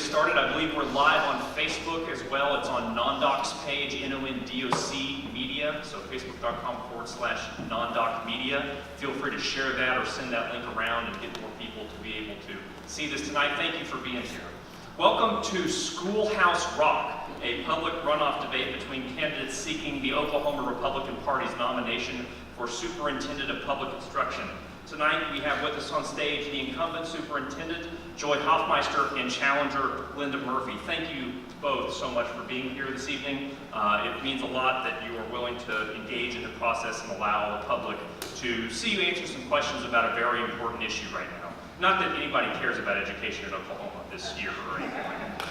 started. I believe we're live on Facebook as well. It's on Nondoc's page, NONDOC Media, so facebook.com/Nondoc Media. Feel free to share that or send that link around and get more people to be able to see this tonight. Thank you for being here. Welcome to Schoolhouse Rock, a public runoff debate between candidates seeking the Oklahoma Republican Party's nomination for Superintendent of Public Instruction. Tonight we have with us on stage the incumbent superintendent, Joy Hofmeister, and challenger, Linda Murphy. Thank you both so much for being here this evening. It means a lot that you are willing to engage in the process and allow the public to see you answer some questions about a very important issue right now. Not that anybody cares about education in Oklahoma this year or anything like that.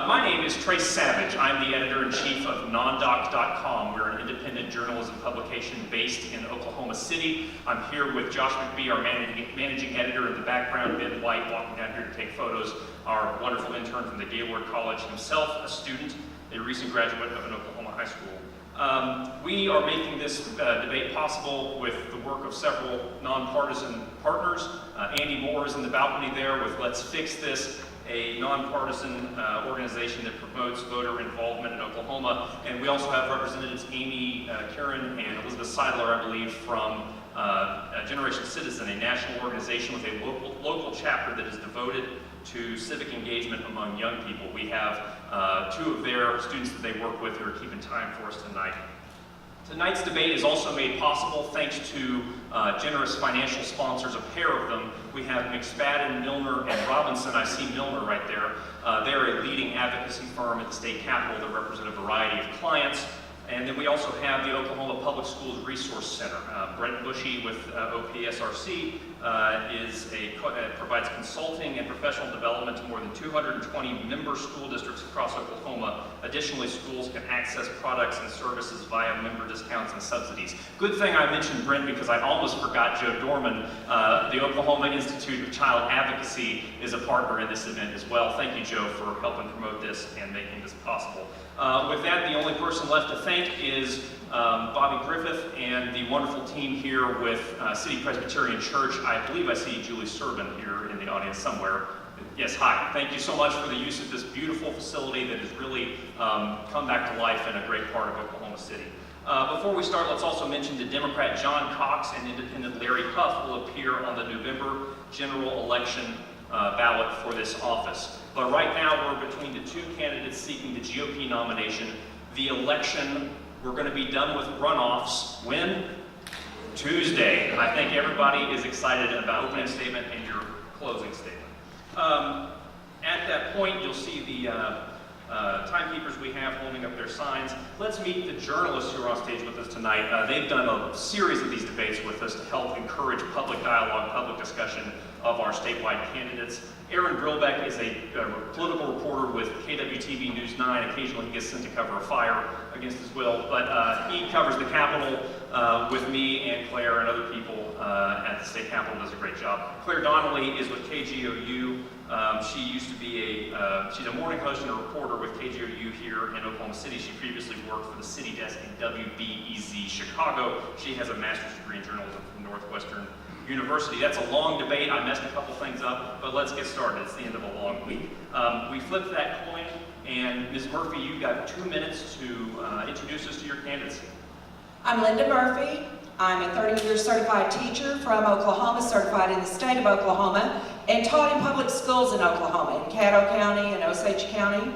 My name is Trace Savage. I'm the editor-in-chief of Nondoc.com. We're an independent journalism publication based in Oklahoma City. I'm here with Josh McBee, our managing editor in the background, Ben White walking down here to take photos, our wonderful intern from the Gaylord College, himself a student, a recent graduate of an Oklahoma high school. We are making this debate possible with the work of several nonpartisan partners. Andy Moore is in the balcony there with Let's Fix This, a nonpartisan organization that promotes voter involvement in Oklahoma. And we also have representatives Amy Kieran and Elizabeth Seidler, I believe, from Generation Citizen, a national organization with a local chapter that is devoted to civic engagement among young people. We have two of their students that they work with who are keeping time for us tonight. Tonight's debate is also made possible thanks to generous financial sponsors, a pair of them. We have McSpadden, Milner, and Robinson. I see Milner right there. They're a leading advocacy firm at the state capitol that represent a variety of clients. And then we also have the Oklahoma Public Schools Resource Center. Brent Bushy with OPSRC provides consulting and professional development to more than 220 member school districts across Oklahoma. Additionally, schools can access products and services via member discounts and subsidies. Good thing I mentioned Brent because I almost forgot Joe Dorman. The Oklahoma Institute of Child Advocacy is a partner in this event as well. Thank you, Joe, for helping promote this and making this possible. With that, the only person left to thank is Bobby Griffith and the wonderful team here with City Presbyterian Church. I believe I see Julie Serban here in the audience somewhere. Yes, hi. Thank you so much for the use of this beautiful facility that has really come back to life in a great part of Oklahoma City. Before we start, let's also mention that Democrat John Cox and Independent Larry Huff will appear on the November general election ballot for this office. But right now, we're between the two candidates seeking the GOP nomination. The election, we're going to be done with runoffs when? Tuesday. I think everybody is excited about opening statement and your closing statement. At that point, you'll see the timekeepers we have holding up their signs. Let's meet the journalists who are on stage with us tonight. They've done a series of these debates with us to help encourage public dialogue, public discussion of our statewide candidates. Aaron Drillbeck is a political reporter with KWTV News 9. Occasionally he gets sent to cover a fire against his will, but he covers the Capitol with me and Claire and other people at the state Capitol, does a great job. Claire Donnelly is with KGOU. She used to be she's a morning host and a reporter with KGOU here in Oklahoma City. She previously worked for the city desk in WBEZ Chicago. She has a master's degree in journalism from Northwestern University. That's a long debate. I messed a couple things up, but let's get started. It's the end of a long week. We flipped that coin, and Ms. Murphy, you've got 2 minutes to introduce us to your candidacy. I'm Linda Murphy. I'm a 30-year certified teacher from Oklahoma, certified in the state of Oklahoma, and taught in public schools in Oklahoma, in Caddo County and Osage County.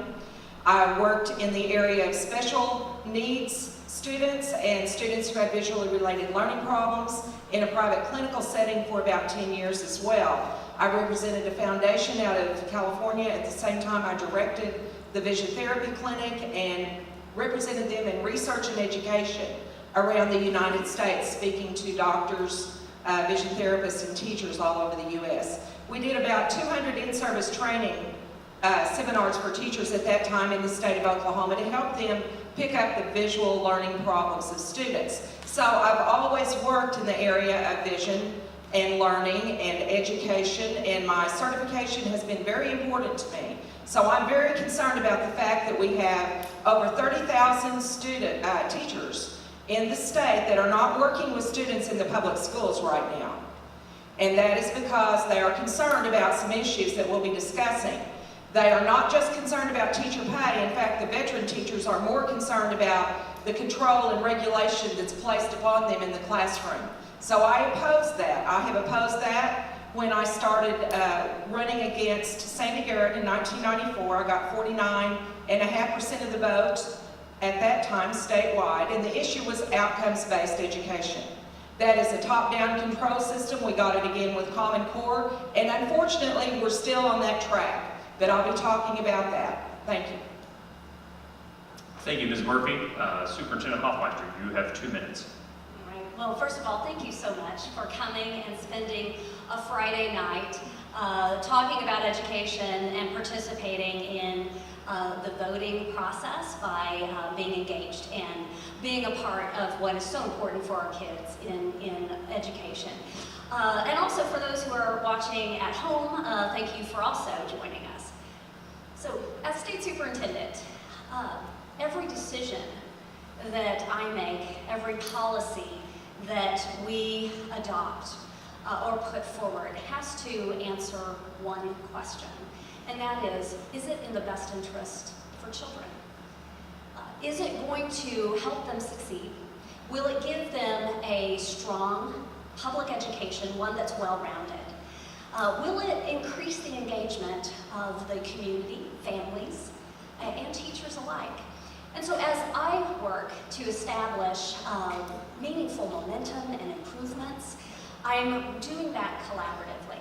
I worked in the area of special needs students and students who had visually related learning problems in a private clinical setting for about 10 years as well. I represented a foundation out of California. At the same time, I directed the vision therapy clinic and represented them in research and education around the United States, speaking to doctors, vision therapists, and teachers all over the U.S. We did about 200 in-service training seminars for teachers at that time in the state of Oklahoma to help them pick up the visual learning problems of students. So I've always worked in the area of vision and learning and education, and my certification has been very important to me. So I'm very concerned about the fact that we have over 30,000 teachers in the state that are not working with students in the public schools right now. And that is because they are concerned about some issues that we'll be discussing. They are not just concerned about teacher pay. In fact, the veteran teachers are more concerned about the control and regulation that's placed upon them in the classroom. So I oppose that. I have opposed that when I started running against Sandy Garrett in 1994. I got 49.5% of the vote at that time statewide, and the issue was outcomes-based education. That is a top-down control system. We got it again with Common Core, and unfortunately, we're still on that track. But I'll be talking about that. Thank you. Thank you, Ms. Murphy. Superintendent Hofmeister, you have 2 minutes. All right. Well, first of all, thank you so much for coming and spending a Friday night talking about education and participating in the voting process by being engaged and being a part of what is so important for our kids in education. And also for those who are watching at home, thank you for also joining us. So, as state superintendent, every decision that I make, every policy that we adopt or put forward has to answer one question, and that is it in the best interest for children? Is it going to help them succeed? Will it give them a strong public education, one that's well-rounded? Will it increase the engagement of the community, families, and teachers alike? And so as I work to establish meaningful momentum and improvements, I'm doing that collaboratively.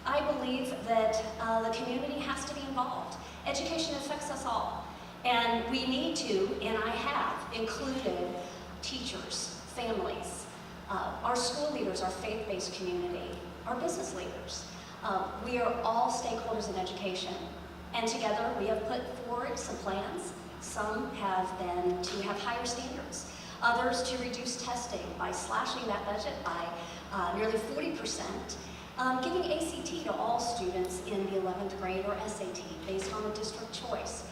I believe that the community has to be involved. Education affects us all. And we need to, and I have, included teachers, families, our school leaders, our faith-based community, our business leaders. We are all stakeholders in education, and together we have put forward some plans. Some have been to have higher standards, others to reduce testing by slashing that budget by nearly 40%, giving ACT to all students in the 11th grade or SAT based on a district choice.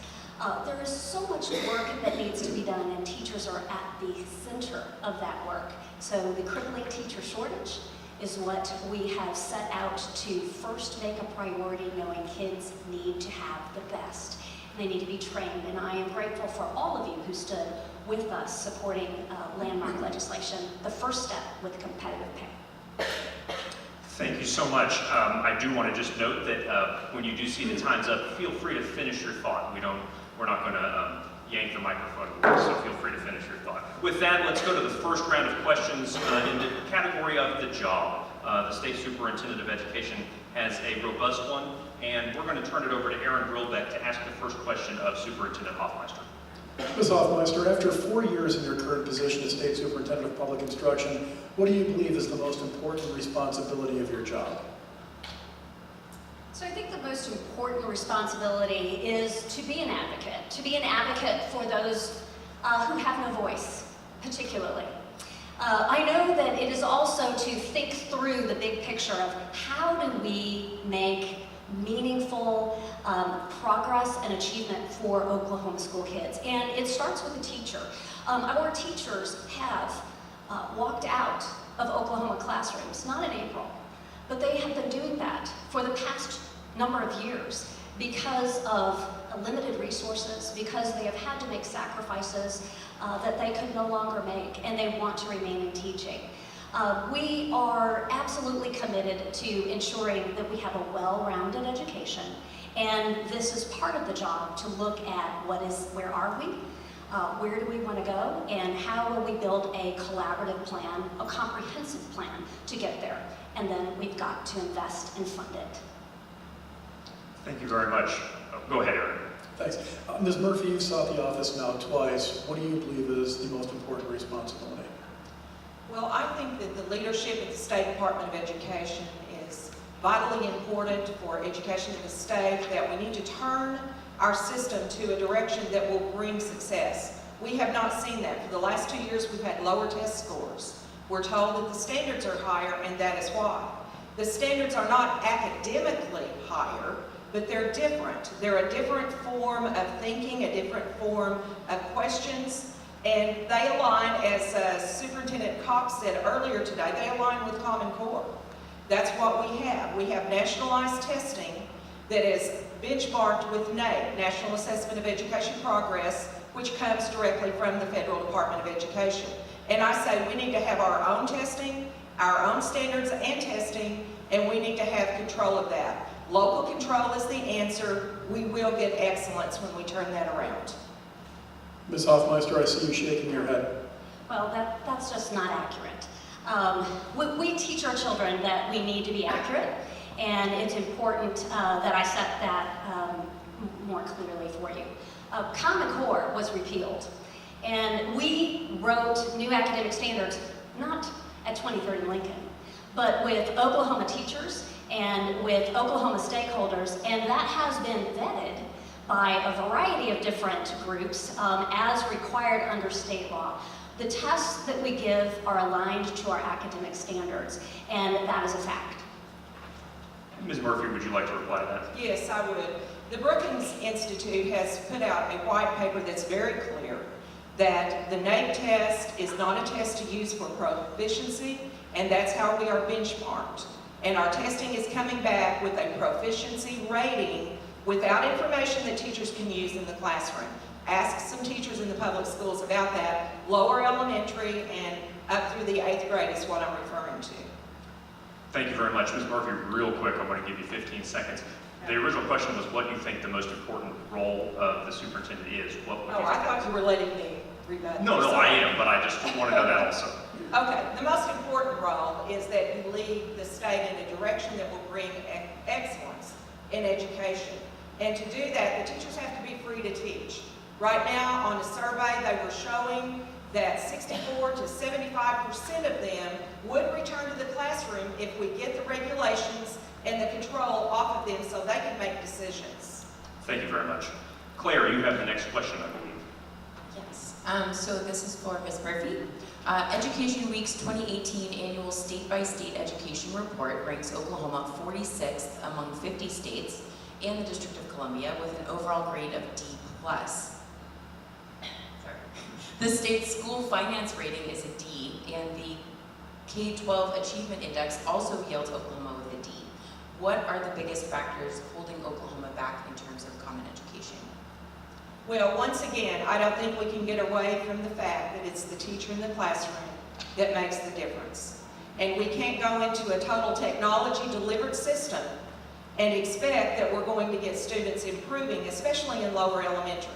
There is so much work that needs to be done, and teachers are at the center of that work. So the crippling teacher shortage is what we have set out to first make a priority, knowing kids need to have the best. They need to be trained, and I am grateful for all of you who stood with us supporting landmark legislation, the first step with competitive pay. Thank you so much. I do want to just note that when you do see the time's up, feel free to finish your thought. We're not going to yank the microphone away, so feel free to finish your thought. With that, let's go to the first round of questions in the category of the job. The State Superintendent of Education has a robust one, and we're going to turn it over to Aaron Grillbeck to ask the first question of Superintendent Hofmeister. Ms. Hofmeister, after 4 years in your current position as State Superintendent of Public Instruction, what do you believe is the most important responsibility of your job? So I think the most important responsibility is to be an advocate for those who have no voice, particularly. I know that it is also to think through the big picture of how do we make meaningful progress and achievement for Oklahoma school kids. And it starts with the teacher. Our teachers have walked out of Oklahoma classrooms, not in April, but they have been doing that for the past number of years because of limited resources, because they have had to make sacrifices that they could no longer make, and they want to remain in teaching. We are absolutely committed to ensuring that we have a well-rounded education, and this is part of the job to look at where are we, where do we want to go, and how will we build a collaborative plan, a comprehensive plan to get there, and then we've got to invest and fund it. Thank you very much. Go ahead, Aaron. Thanks. Ms. Murphy, you've sought the office now twice. What do you believe is the most important responsibility? Well, I think that the leadership at the State Department of Education is vitally important for education in the state, that we need to turn our system to a direction that will bring success. We have not seen that. For the last 2 years, we've had lower test scores. We're told that the standards are higher, and that is why. The standards are not academically higher, but they're different. They're a different form of thinking, a different form of questions, and they align, as Superintendent Cox said earlier today, they align with Common Core. That's what we have. We have nationalized testing that is benchmarked with NAEP, National Assessment of Education Progress, which comes directly from the Federal Department of Education. And I say we need to have our own testing, our own standards and testing, and we need to have control of that. Local control is the answer. We will get excellence when we turn that around. Ms. Hofmeister, I see you shaking your head. Well, that's just not accurate. We teach our children that we need to be accurate, and it's important that I set that more clearly for you. Common Core was repealed, and we wrote new academic standards, not at 23rd Lincoln, but with Oklahoma teachers and with Oklahoma stakeholders, and that has been vetted by a variety of different groups as required under state law. The tests that we give are aligned to our academic standards, and that is a fact. Ms. Murphy, would you like to reply to that? Yes, I would. The Brookings Institute has put out a white paper that's very clear that the NAEP test is not a test to use for proficiency, and that's how we are benchmarked. And our testing is coming back with a proficiency rating without information that teachers can use in the classroom. Ask some teachers in the public schools about that. Lower elementary and up through the 8th grade is what I'm referring to. Thank you very much. Ms. Murphy, real quick, I'm going to give you 15 seconds. The original question was what you think the most important role of the superintendent is. What would you I think thought that you is? were letting me rebut. No, I am, but I just want to know that also. Okay, the most important role is that you lead the state in a direction that will bring excellence in education. And to do that, the teachers have to be free to teach. Right now, on a survey, they were showing that 64 to 75% of them would return to the classroom if we get the regulations and the control off of them so they can make decisions. Thank you very much. Claire, you have the next question, I believe. Yes, so this is for Ms. Murphy. Education Week's 2018 annual state-by-state education report ranks Oklahoma 46th among 50 states and the District of Columbia with an overall grade of D+. The state's school finance rating is a D, and the K-12 Achievement Index also yields Oklahoma with a D. What are the biggest factors holding Oklahoma back in terms of common education? Well, once again, I don't think we can get away from the fact that it's the teacher in the classroom that makes the difference. And we can't go into a total technology-delivered system and expect that we're going to get students improving, especially in lower elementary.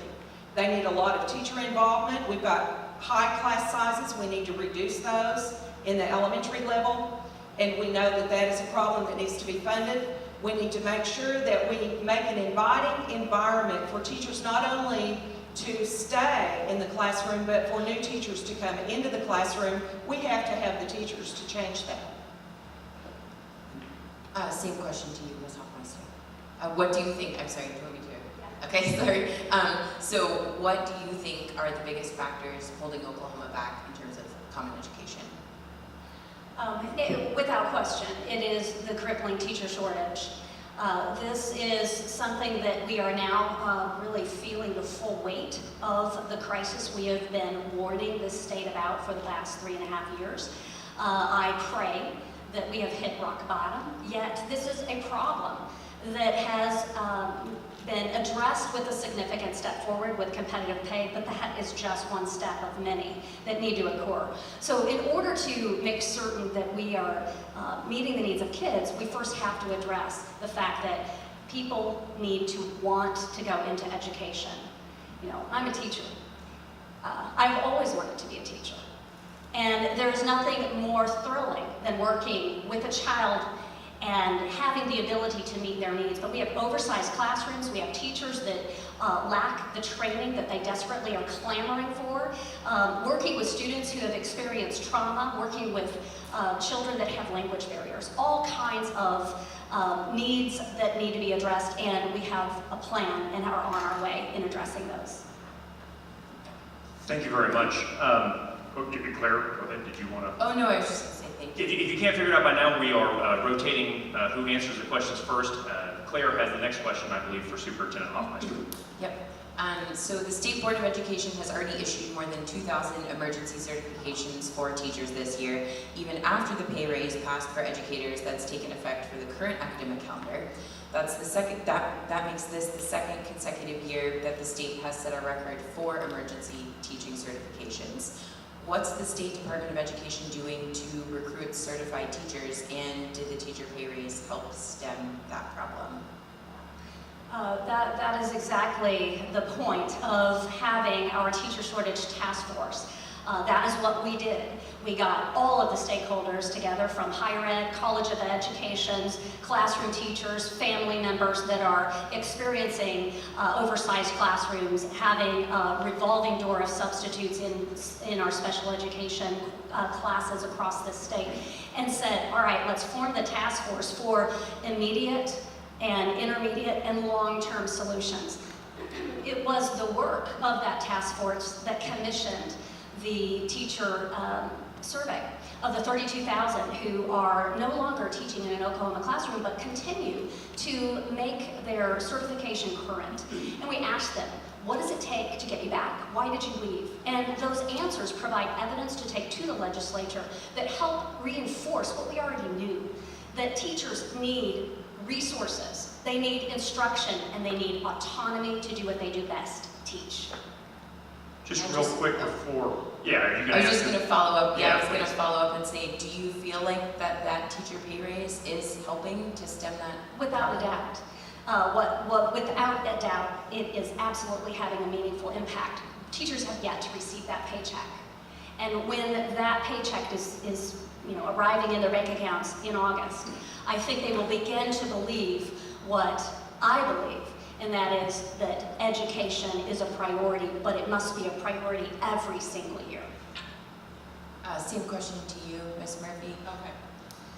They need a lot of teacher involvement. We've got high class sizes. We need to reduce those in the elementary level. And we know that that is a problem that needs to be funded. We need to make sure that we make an inviting environment for teachers not only to stay in the classroom, but for new teachers to come into the classroom. We have to have the teachers to change that. Same question to you, Ms. Hofmeister. What do you think, I'm sorry, do you want me to? Yeah. Okay, sorry. So what do you think are the biggest factors holding Oklahoma back in terms of common education? Without question, it is the crippling teacher shortage. This is something that we are now really feeling the full weight of the crisis we have been warning this state about for the last 3.5 years. I pray that we have hit rock bottom, yet this is a problem that has been addressed with a significant step forward with competitive pay, but that is just one step of many that need to occur. So in order to make certain that we are meeting the needs of kids, we first have to address the fact that people need to want to go into education. You know, I'm a teacher. I've always wanted to be a teacher. And there's nothing more thrilling than working with a child and having the ability to meet their needs. But we have oversized classrooms, we have teachers that lack the training that they desperately are clamoring for, working with students who have experienced trauma, working with children that have language barriers, all kinds of needs that need to be addressed, and we have a plan and are on our way in addressing those. Thank you very much. Claire, go ahead. Did you want to? Oh no, I was just going to say thank you. If you can't figure it out by now, we are rotating who answers the questions first. Claire has the next question, I believe, for Superintendent Hofmeister. Yep. So the State Board of Education has already issued more than 2,000 emergency certifications for teachers this year, even after the pay raise passed for educators that's taken effect for the current academic calendar. That's the second, that makes this the second consecutive year that the state has set a record for emergency teaching certifications. What's the State Department of Education doing to recruit certified teachers, and did the teacher pay raise help stem that problem? That is exactly the point of having our teacher shortage task force. That is what we did. We got all of the stakeholders together, from higher ed, College of Education's, classroom teachers, family members that are experiencing oversized classrooms, having a revolving door of substitutes in our special education classes across the state, and said, all right, let's form the task force for immediate and intermediate and long-term solutions. It was the work of that task force that commissioned the teacher survey of the 32,000 who are no longer teaching in an Oklahoma classroom but continue to make their certification current. And we asked them, what does it take to get you back? Why did you leave? And those answers provide evidence to take to the legislature that help reinforce what we already knew, that teachers need resources, they need instruction, and they need autonomy to do what they do best, teach. Just real quick before, yeah, are you I gonna was just answer? going to follow up. Yeah, I was going to please. follow up and say, do you feel like that teacher pay raise is helping to stem that? Without a doubt. Without a doubt, it is absolutely having a meaningful impact. Teachers have yet to receive that paycheck. And when that paycheck is arriving in their bank accounts in August, I think they will begin to believe what I believe, and that is that education is a priority, but it must be a priority every single year. Same question to you, Ms. Murphy. Okay,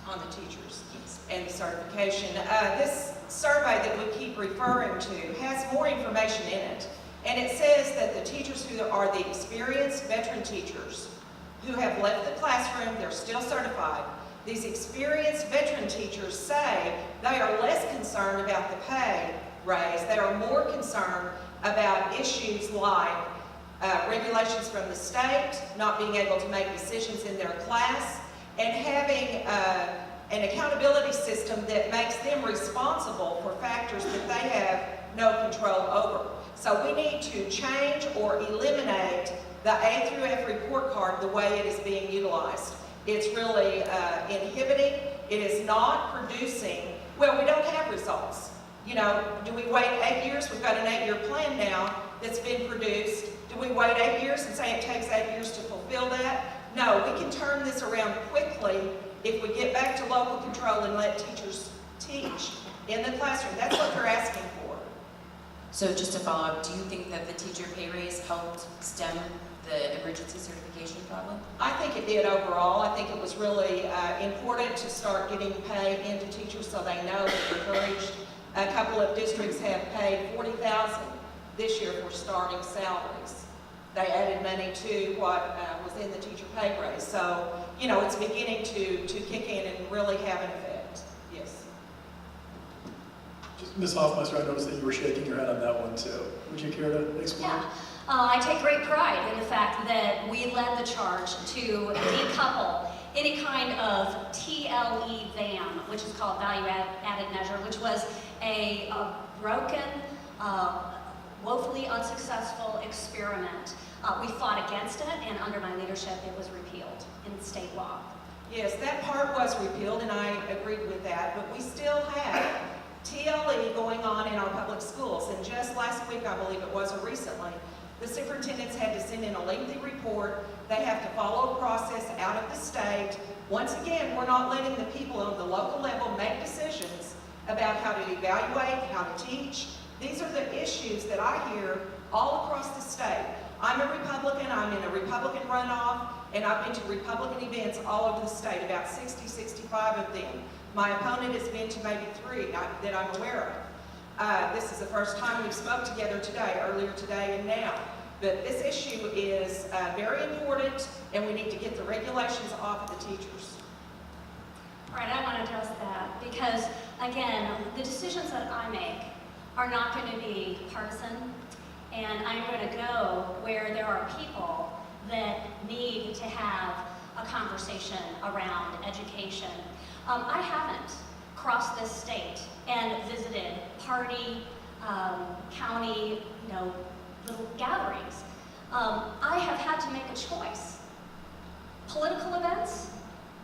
on the teachers and the certification. This survey that we keep referring to has more information in it. And it says that the teachers who are the experienced veteran teachers who have left the classroom, they're still certified. These experienced veteran teachers say they are less concerned about the pay raise. They are more concerned about issues like regulations from the state, not being able to make decisions in their class, and having an accountability system that makes them responsible for factors that they have no control over. So we need to change or eliminate the A through F report card the way it is being utilized. It's really inhibiting. It is not producing, well, we don't have results. Do we wait 8 years? We've got an 8-year plan now that's been produced. Do we wait 8 years and say it takes 8 years to fulfill that? No, we can turn this around quickly if we get back to local control and let teachers teach in the classroom. That's what they're asking for. So just to follow up, do you think that the teacher pay raise helped stem the emergency certification problem? I think it did overall. I think it was really important to start getting pay into teachers so they know they're encouraged. A couple of districts have paid $40,000 this year for starting salaries. They added money to what was in the teacher pay raise. So, it's beginning to kick in and really have an effect. Yes. Ms. Hofmeister, I noticed that you were shaking your head on that one too. Would you care to explain? Yeah. I take great pride in the fact that we led the charge to decouple any kind of TLE VAM, which is called value added measure, which was a broken, woefully unsuccessful experiment. We fought against it, and under my leadership, it was repealed in state law. Yes, that part was repealed, and I agreed with that, but we still have TLE going on in our public schools. And just last week, I believe it was, or recently, the superintendents had to send in a lengthy report. They have to follow a process out of the state. Once again, we're not letting the people on the local level make decisions about how to evaluate, how to teach. These are the issues that I hear all across the state. I'm a Republican, I'm in a Republican runoff, and I've been to Republican events all over the state, about 60, 65 of them. My opponent has been to maybe 3 that I'm aware of. This is the first time we've spoke together today, earlier today and now. But this issue is very important, and we need to get the regulations off of the teachers. All right, I want to address that because, again, the decisions that I make are not going to be partisan, And I'm going to go where there are people that need to have a conversation around education. I haven't crossed this state and visited party, county, little gatherings. I have had to make a choice. Political events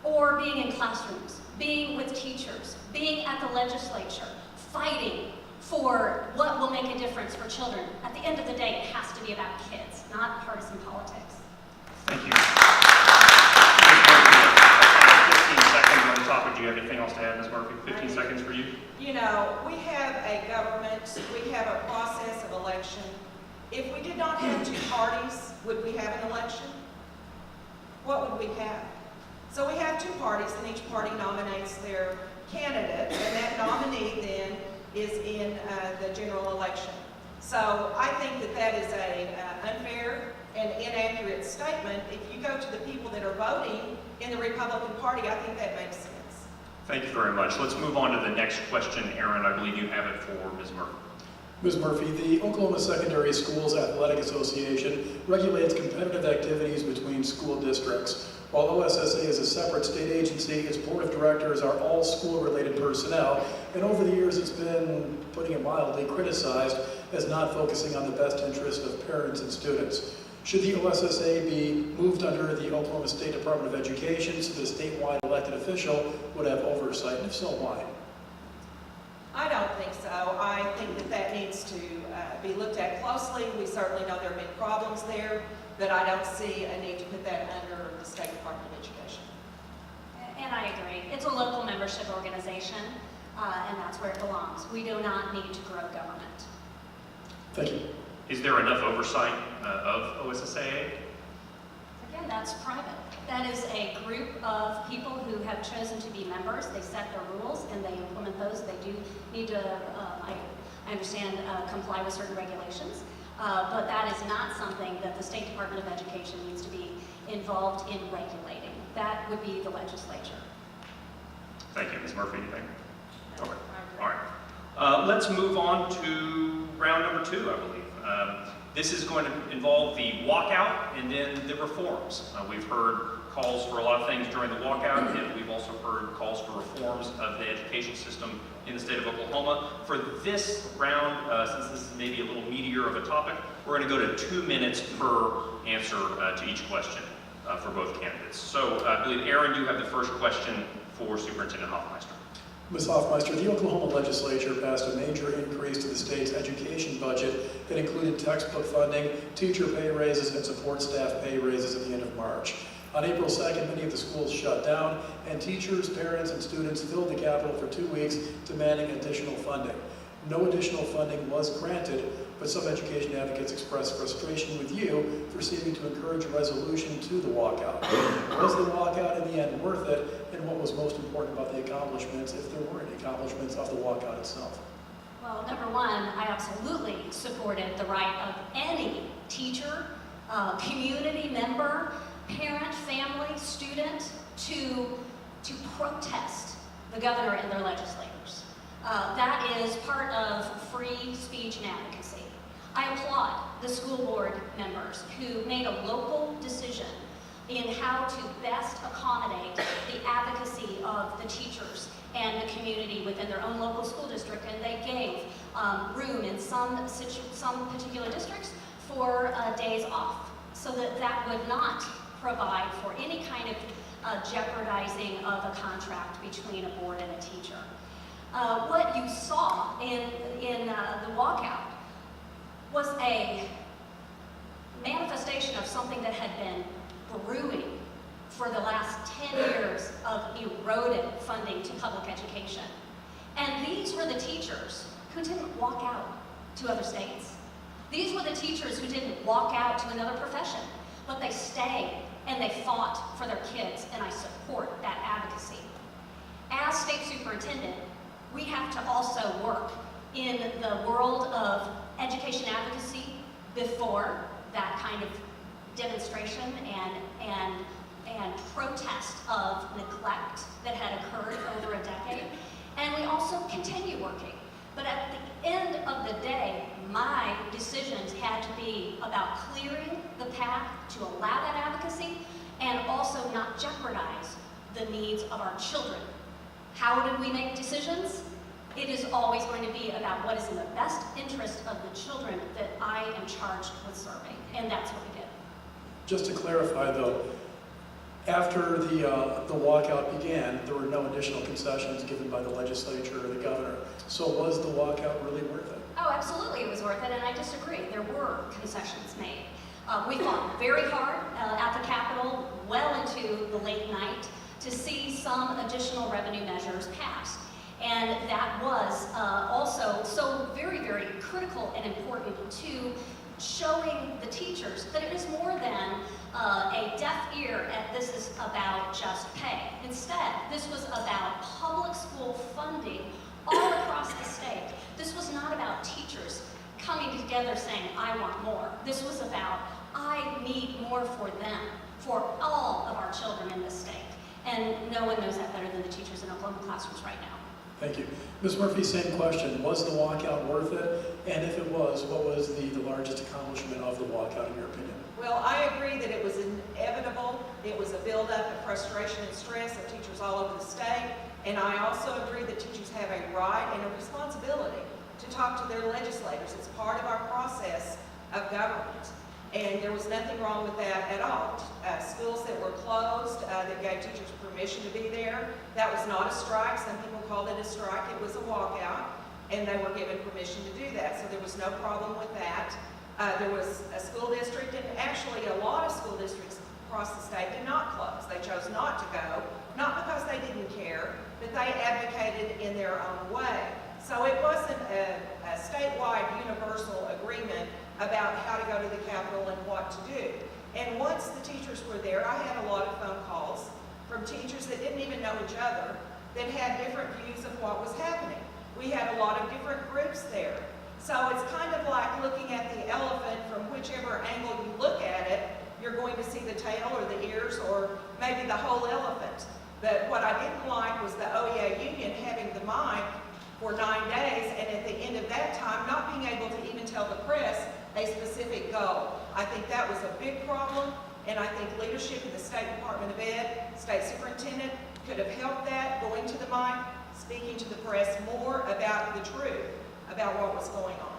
or being in classrooms, being with teachers, being at the legislature, fighting for what will make a difference for children. At the end of the day, it has to be about kids, not partisan politics. Thank you. 15 seconds on the topic. Do you have anything else to add, Ms. Murphy? 15 seconds for you. We have a government, we have a process of election. If we did not have two parties, would we have an election? What would we have? So we have two parties, and each party nominates their candidate, and that nominee then is in the general election. So I think that that is an unfair and inaccurate statement. If you go to the people that are voting in the Republican Party, I think that makes sense. Thank you very much. Let's move on to the next question. Aaron, I believe you have it for Ms. Murphy. Ms. Murphy, the Oklahoma Secondary Schools Athletic Association regulates competitive activities between school districts. While OSSA is a separate state agency, its board of directors are all school-related personnel, and over the years it's been, putting it mildly, criticized as not focusing on the best interest of parents and students. Should the OSSA be moved under the Oklahoma State Department of Education so the statewide elected official would have oversight, and if so, why? I don't think so. I think that that needs to be looked at closely. We certainly know there have been problems there, but I don't see a need to put that under the State Department of Education. And I agree. It's a local membership organization, and that's where it belongs. We do not need to grow government. Thank you. Is there enough oversight of OSSAA? Again, that's private. That is a group of people who have chosen to be members. They set their rules and they implement those. They do need to, I understand, comply with certain regulations. But that is not something that the State Department of Education needs to be involved in regulating. That would be the legislature. Thank you. Ms. Murphy, anything? Okay. All right. Let's move on to round number 2, I believe. This is going to involve the walkout and then the reforms. We've heard calls for a lot of things during the walkout, and we've also heard calls for reforms of the education system in the state of Oklahoma. For this round, since this is maybe a little meatier of a topic, we're going to go to 2 minutes per answer to each question for both candidates. So I believe, Aaron, you have the first question for Superintendent Hofmeister. Ms. Hofmeister, the Oklahoma legislature passed a major increase to the state's education budget that included textbook funding, teacher pay raises, and support staff pay raises at the end of March. On April 2nd, many of the schools shut down, and teachers, parents, and students filled the Capitol for 2 weeks demanding additional funding. No additional funding was granted, but some education advocates expressed frustration with you for seeming to encourage a resolution to the walkout. Was the walkout in the end worth it, and what was most important about the accomplishments, if there were any accomplishments, of the walkout itself? Well, number one, I absolutely supported the right of any teacher, community member, parent, family, student to protest the governor and their legislators. That is part of free speech and advocacy. I applaud the school board members who made a local decision in how to best accommodate the advocacy of the teachers and the community within their own local school district, and they gave room in some particular districts for days off, so that would not provide for any kind of jeopardizing of a contract between a board and a teacher. What you saw in the walkout was a manifestation of something that had been brewing for the last 10 years of eroded funding to public education. And these were the teachers who didn't walk out to other states. These were the teachers who didn't walk out to another profession, but they stayed and they fought for their kids, and I support that advocacy. As state superintendent, we have to also work in the world of education advocacy before that kind of demonstration and protest of neglect that had occurred over a decade. And we also continue working. But at the end of the day, my decisions had to be about clearing the path to allow that advocacy and also not jeopardize the needs of our children. How did we make decisions? It is always going to be about what is in the best interest of the children that I am charged with serving, and that's what we did. Just to clarify though, after the walkout began, there were no additional concessions given by the legislature or the governor. So was the walkout really worth it? Oh, absolutely it was worth it, and I disagree. There were concessions made. We fought very hard at the Capitol, well into the late night, to see some additional revenue measures passed. And that was also so very, very critical and important to showing the teachers that it is more than a deaf ear at this is about just pay. Instead, this was about public school funding all across the state. This was not about teachers coming together saying, I want more. This was about, I need more for them, for all of our children in this state. And no one knows that better than the teachers in Oklahoma classrooms right now. Thank you. Ms. Murphy, same question. Was the walkout worth it? And if it was, what was the largest accomplishment of the walkout in your opinion? Well, I agree that it was inevitable. It was a buildup of frustration and stress of teachers all over the state. And I also agree that teachers have a right and a responsibility to talk to their legislators. It's part of our process of government. And there was nothing wrong with that at all. Schools that were closed, that gave teachers permission to be there, that was not a strike. Some people called it a strike. It was a walkout, and they were given permission to do that. So there was no problem with that. There was a school district, and actually a lot of school districts across the state did not close. They chose not to go, not because they didn't care, but they advocated in their own way. So it wasn't a statewide universal agreement about how to go to the Capitol and what to do. And once the teachers were there, I had a lot of phone calls from teachers that didn't even know each other that had different views of what was happening. We had a lot of different groups there. So it's kind of like looking at the elephant from whichever angle you look at it, you're going to see the tail or the ears or maybe the whole elephant. But what I didn't like was the OEA union having the mic for 9 days, and at the end of that time, not being able to even tell the press a specific goal. I think that was a big problem, and I think leadership in the State Department of Ed, State Superintendent, could have helped that, going to the mic, speaking to the press more about the truth, about what was going on.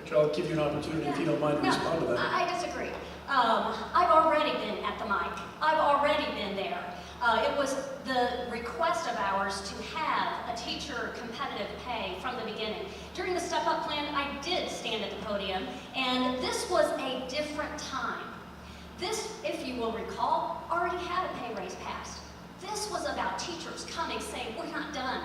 Rachel, I'll give you an opportunity if you don't mind to respond to that. I disagree. I've already been at the mic. I've already been there. It was the request of ours to have a teacher competitive pay from the beginning. During the Step Up plan, I did stand at the podium, and this was a different time. This, if you will recall, already had a pay raise passed. This was about teachers coming saying, we're not done.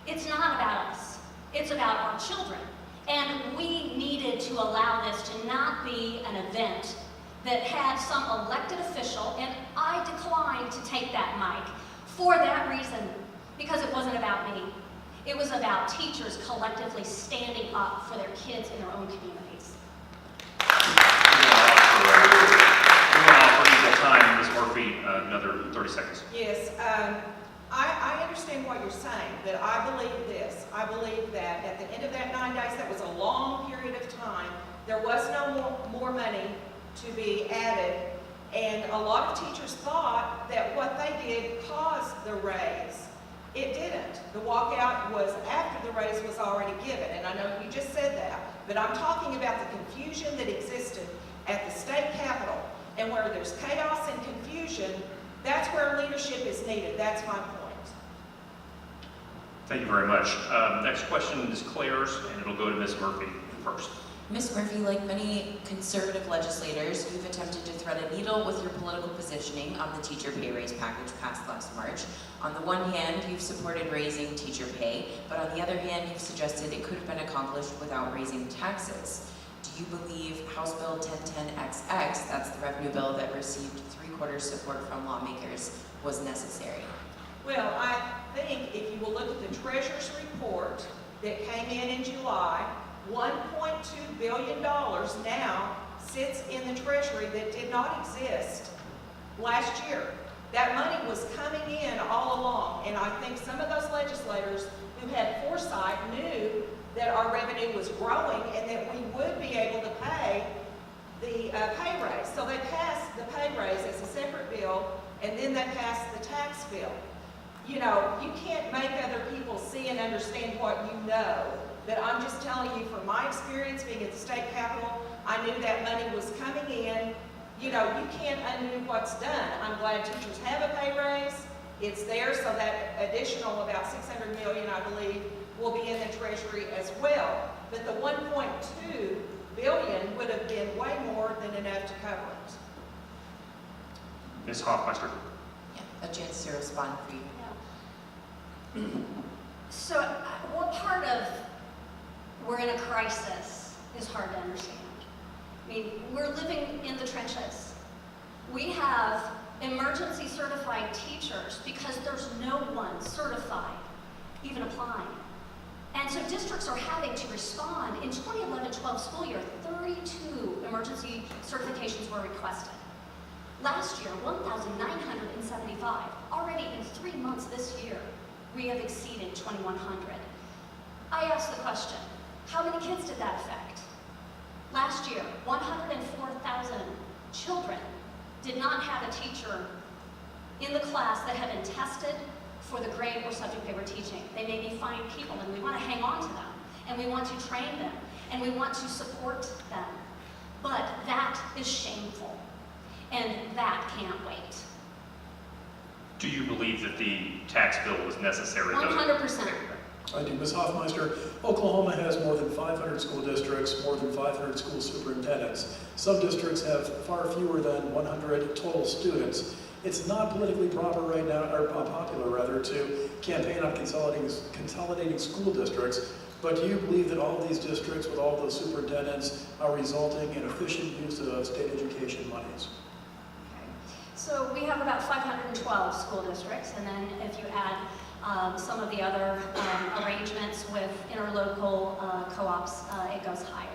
It's not about us. It's about our children. And we needed to allow this to not be an event that had some elected official, and I declined to take that mic for that reason, because it wasn't about me. It was about teachers collectively standing up for their kids in their own communities. We're going to offer equal time, Ms. Murphy, another 30 seconds. Yes, I understand what you're saying, but I believe this. I believe that at the end of that 9 days, that was a long period of time, there was no more money to be added, and a lot of teachers thought that what they did caused the raise. It didn't. The walkout was after the raise was already given, and I know you just said that, but I'm talking about the confusion that existed at the state capitol, and where there's chaos and confusion, that's where leadership is needed. That's my point. Thank you very much. Next question is Claire's, and it'll go to Ms. Murphy first. Ms. Murphy, like many conservative legislators, you've attempted to thread a needle with your political positioning on the teacher pay raise package passed last March. On the one hand, you've supported raising teacher pay, but on the other hand, you've suggested it could have been accomplished without raising taxes. Do you believe House Bill 1010XX, that's the revenue bill that received 3/4 support from lawmakers, was necessary? Well, I think if you will look at the Treasurer's report that came in July, $1.2 billion now sits in the Treasury that did not exist last year. That money was coming in all along, and I think some of those legislators who had foresight knew the pay raise. So they passed the pay raise as a separate bill, and then they passed the tax bill. You know, you can't make other people see and understand what you know, but I'm just telling you from my experience being at the state capitol, I knew that money was coming in. You know, you can't undo what's done. I'm glad teachers have a pay raise. It's there, so that additional about $600 million, I believe, will be in the treasury as well. But the $1.2 billion would have been way more than enough to cover it. Ms. Hofmeister. Yeah, a chance to respond for you. So what part of we're in a crisis is hard to understand. I mean, we're living in the trenches. We have emergency certified teachers because there's no one certified even applying. And so districts are having to respond. In 2011-12 school year, 32 emergency certifications were requested. Last year, 1,975. Already in 3 months this year, we have exceeded 2,100. I asked the question, how many kids did that affect? Last year, 104,000 children did not have a teacher in the class that had been tested for the grade or subject they were teaching. They may be fine people, and we want to hang on to them, and we want to train them, and we want to support them. But that is shameful, and that can't wait. Do you believe that the tax bill was necessary? 100%. I do. Ms. Hofmeister, Oklahoma has more than 500 school districts, more than 500 school superintendents. Some districts have far fewer than 100 total students. It's not politically proper right now, or popular rather, to campaign on consolidating school districts, but do you believe that all of these districts with all those superintendents are resulting in efficient use of state education monies? So we have about 512 school districts, and then if you add some of the other arrangements with interlocal co-ops, it goes higher.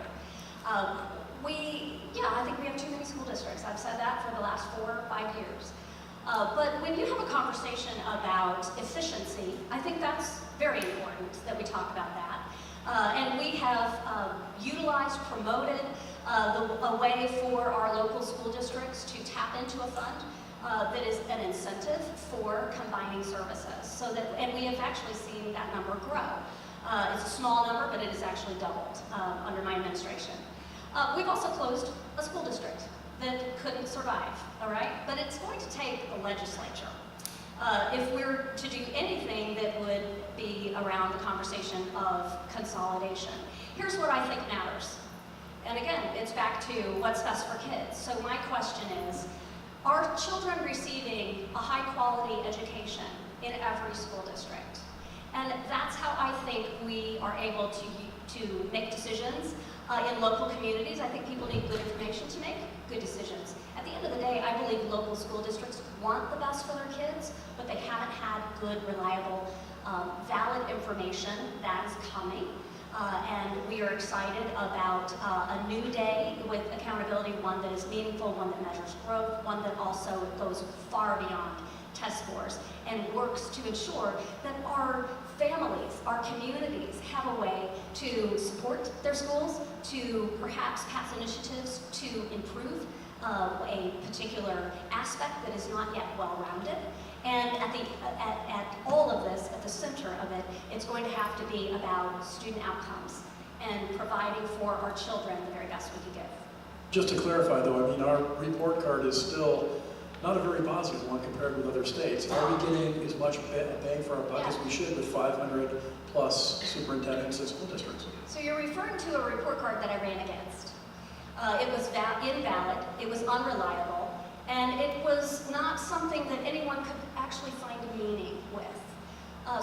I think we have too many school districts. I've said that for the last 4 or 5 years. But when you have a conversation about efficiency, I think that's very important that we talk about that. And we have utilized, promoted a way for our local school districts to tap into a fund that is an incentive for combining services. And we have actually seen that number grow. It's a small number, but it has actually doubled under my administration. We've also closed a school district that couldn't survive, all right? But it's going to take the legislature. If we're to do anything that would be around the conversation of consolidation. Here's what I think matters. And again, it's back to what's best for kids. So my question is, are children receiving a high-quality education in every school district? And that's how I think we are able to make decisions in local communities. I think people need good information to make good decisions. At the end of the day, I believe local school districts want the best for their kids, but they haven't had good, reliable, valid information. That is coming. And we are excited about a new day with accountability, one that is meaningful, one that measures growth, one that also goes far beyond test scores and works to ensure that our families, our communities have a way to support their schools, to perhaps pass initiatives to improve a particular aspect that is not yet well-rounded. And at all of this, at the center of it, it's going to have to be about student outcomes and providing for our children the very best we can give. Just to clarify though, I mean, our report card is still not a very positive one compared with other states. Are we getting as much bang for our buck as we should with 500 plus superintendents and school districts? So you're referring to a report card that I ran against. It was invalid, it was unreliable, and it was not something that anyone could actually find a meaning with.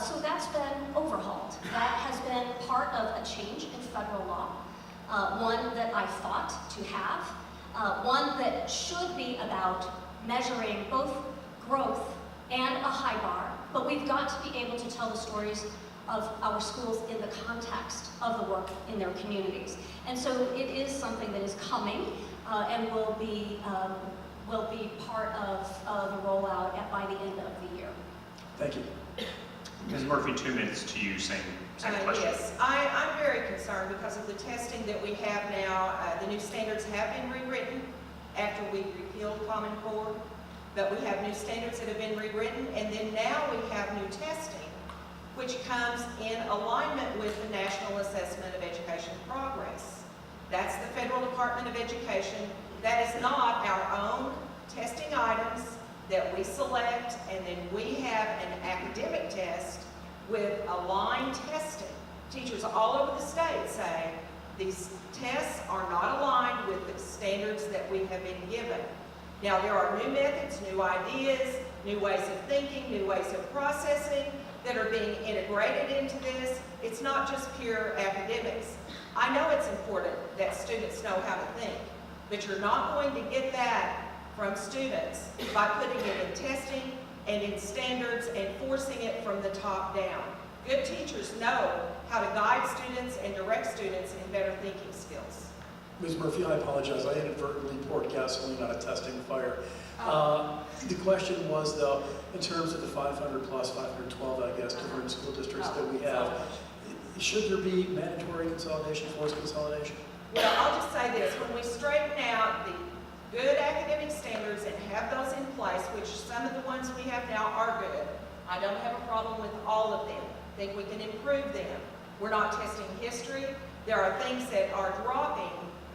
So that's been overhauled. That has been part of a change in federal law, one that I fought to have, one that should be about measuring both growth and a high bar, but we've got to be able to tell the stories of our schools in the context of the work in their communities. And so it is something that is coming and will be part of the rollout by the end of the year. Thank you. Ms. Murphy, 2 minutes to you, same question. Yes, I'm very concerned because of the testing that we have now. The new standards have been rewritten, after we repealed Common Core, but we have new standards that have been rewritten, and then now we have new testing, which comes in alignment with the National Assessment of Education Progress. That's the Federal Department of Education. That is not our own testing items that we select, and then we have an academic test with aligned testing. Teachers all over the state say these tests are not aligned with the standards that we have been given. Now, there are new methods, new ideas, new ways of thinking, new ways of processing that are being integrated into this. It's not just pure academics. I know it's important that students know how to think, but you're not going to get that from students by putting it in testing and in standards and forcing it from the top down. Good teachers know how to guide students and direct students in better thinking skills. Ms. Murphy, I apologize. I inadvertently poured gasoline on a testing fire. The question was, though, in terms of the 500 plus 512, I guess, different school districts that we have, should there be mandatory consolidation, forced consolidation? Well, I'll just say this. When we straighten out the good academic standards and have those in place, which some of the ones we have now are good, I don't have a problem with all of them. I think we can improve them. We're not testing history. There are things that are dropping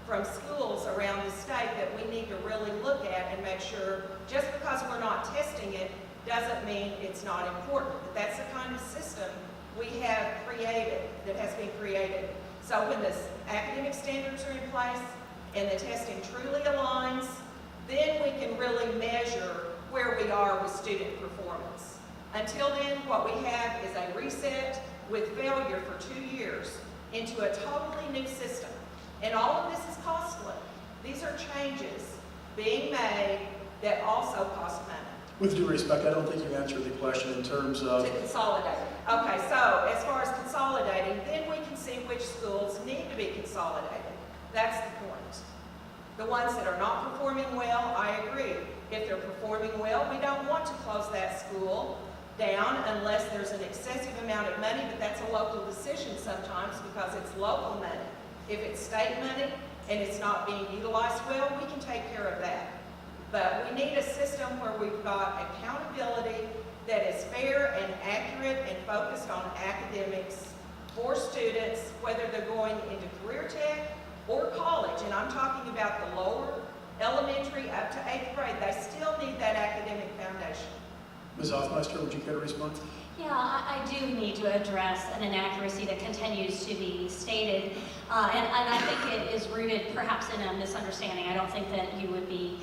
from schools around the state that we need to really look at and make sure, just because we're not testing it doesn't mean it's not important. But that's the kind of system we have created, that has been created. So when the academic standards are in place and the testing truly aligns, then we can really measure where we are with student performance. Until then, what we have is a reset with failure for 2 years into a totally new system. And all of this is costly. These are changes being made that also cost money. With due respect, I don't think you answered the question in terms of... To consolidate. Okay, so as far as consolidating, then we can see which schools need to be consolidated. That's the point. The ones that are not performing well, I agree. If they're performing well, we don't want to close that school down unless there's an excessive amount of money, but that's a local decision sometimes because it's local money. If it's state money and it's not being utilized well, we can take care of that. But we need a system where we've got accountability that is fair and accurate and focused on academics for students, whether they're going into career tech or college. And I'm talking about the lower elementary up to 8th grade. They still need that academic foundation. Ms. Hofmeister, would you care to respond? Yeah, I do need to address an inaccuracy that continues to be stated, and I think it is rooted perhaps in a misunderstanding. I don't think that you would be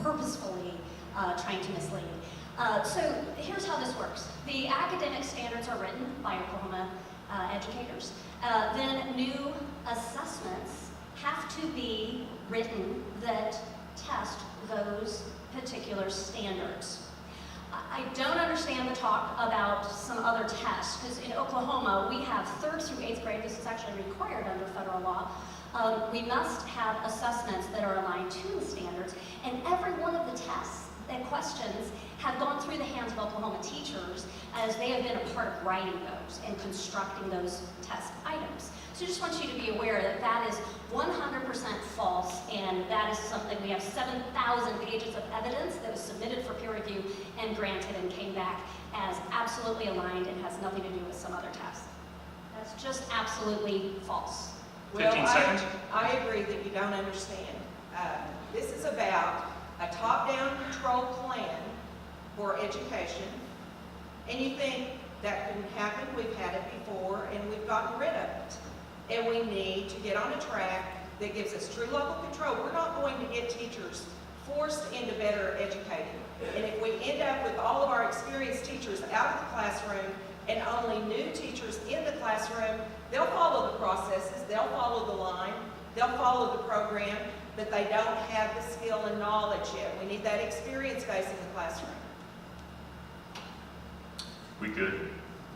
purposefully trying to mislead. So here's how this works. The academic standards are written by Oklahoma educators. Then new assessments have to be written that test those particular standards. I don't understand the talk about some other tests, because in Oklahoma, we have 3rd through 8th grade. This is actually required under federal law. We must have assessments that are aligned to the standards, and every one of the tests and questions have gone through the hands of Oklahoma teachers as they have been a part of writing those and constructing those test items. So I just want you to be aware that that is 100% false, and that is something, we have 7,000 pages of evidence that was submitted for peer review and granted and came back as absolutely aligned and has nothing to do with some other test. That's just absolutely false. 15 seconds. I agree that you don't understand. This is about a top-down control plan for education, and you think that couldn't happen. We've had it before, and we've gotten rid of it. And we need to get on a track that gives us true local control. We're not going to get teachers forced into better educating. And if we end up with all of our experienced teachers out of the classroom and only new teachers in the classroom, they'll follow the processes, they'll follow the line, they'll follow the program, but they don't have the skill and knowledge yet. We need that experience base in the classroom. We good?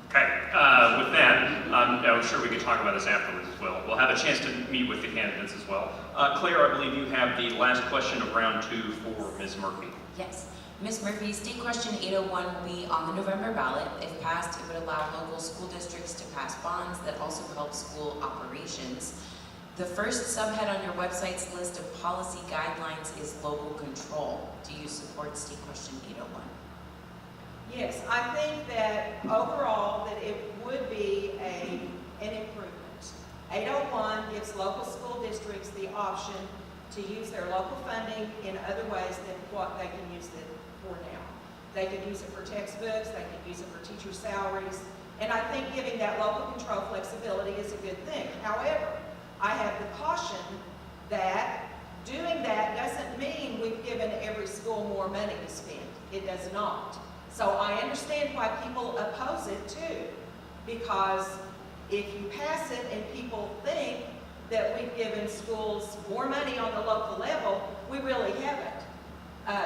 Okay, with that, I'm sure we could talk about this afterwards as well. We'll have a chance to meet with the candidates as well. Claire, I believe you have the last question of round 2 for Ms. Murphy. Yes. Ms. Murphy, state question 801 will be on the November ballot. If passed, it would allow local school districts to pass bonds that also help school operations. The first subhead on your website's list of policy guidelines is local control. Do you support state question 801? Yes, I think that overall that it would be an improvement. 801 gives local school districts the option to use their local funding in other ways than what they can use it for now. They could use it for textbooks, they could use it for teacher salaries, and I think giving that local control flexibility is a good thing. However, I have the caution that doing that doesn't mean we've given every school more money to spend. It does not. So I understand why people oppose it too, because if you pass it and people think that we've given schools more money on the local level, we really haven't.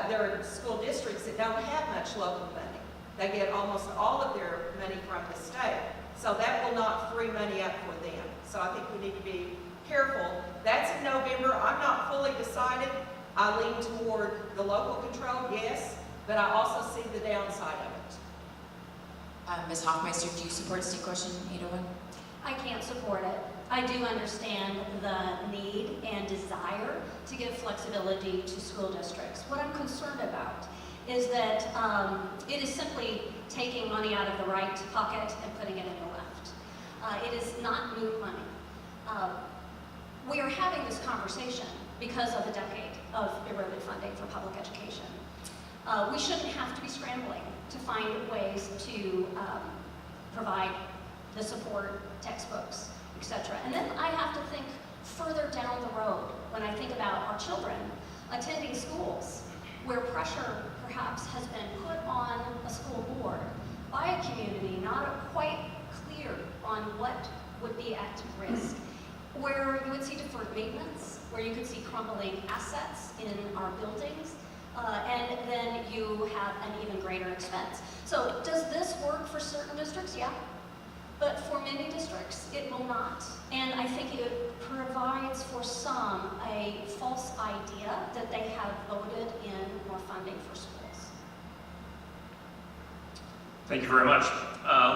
There are school districts that don't have much local money. They get almost all of their money from the state. So that will not free money up for them. So I think we need to be careful. That's in November. I'm not fully decided. I lean toward the local control, yes, but I also see the downside of it. Ms. Hofmeister, do you support state question 801? I can't support it. I do understand the need and desire to give flexibility to school districts. What I'm concerned about is that it is simply taking money out of the right pocket and putting it in the left. It is not new money. We are having this conversation because of a decade of eroded funding for public education. We shouldn't have to be scrambling to find ways to provide the support, textbooks, etc. And then I have to think further down the road when I think about our children attending schools where pressure perhaps has been put on a school board by a community not quite clear on what would be at risk, where you would see deferred maintenance, where you could see crumbling assets in our buildings, and then you have an even greater expense. So does this work for certain districts? Yeah. But for many districts, it will not. And I think it provides for some a false idea that they have voted in more funding for schools. Thank you very much.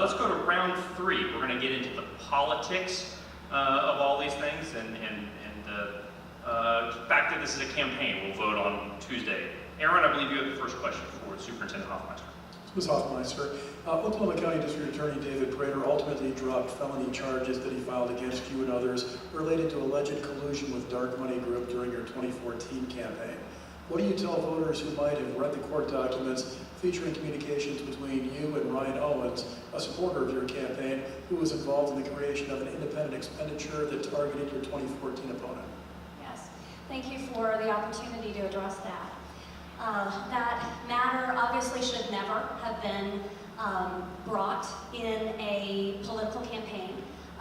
Let's go to round 3. We're going to get into the politics of all these things, and back to this is a campaign. We'll vote on Tuesday. Aaron, I believe you have the first question for Superintendent Hofmeister. Ms. Hofmeister, Oklahoma County District Attorney David Prater ultimately dropped felony charges that he filed against you and others related to alleged collusion with dark money group during your 2014 campaign. What do you tell voters who might have read the court documents featuring communications between you and Ryan Owens, a supporter of your campaign, who was involved in the creation of an independent expenditure that targeted your 2014 opponent? Yes, thank you for the opportunity to address that. That matter obviously should never have been brought in a political campaign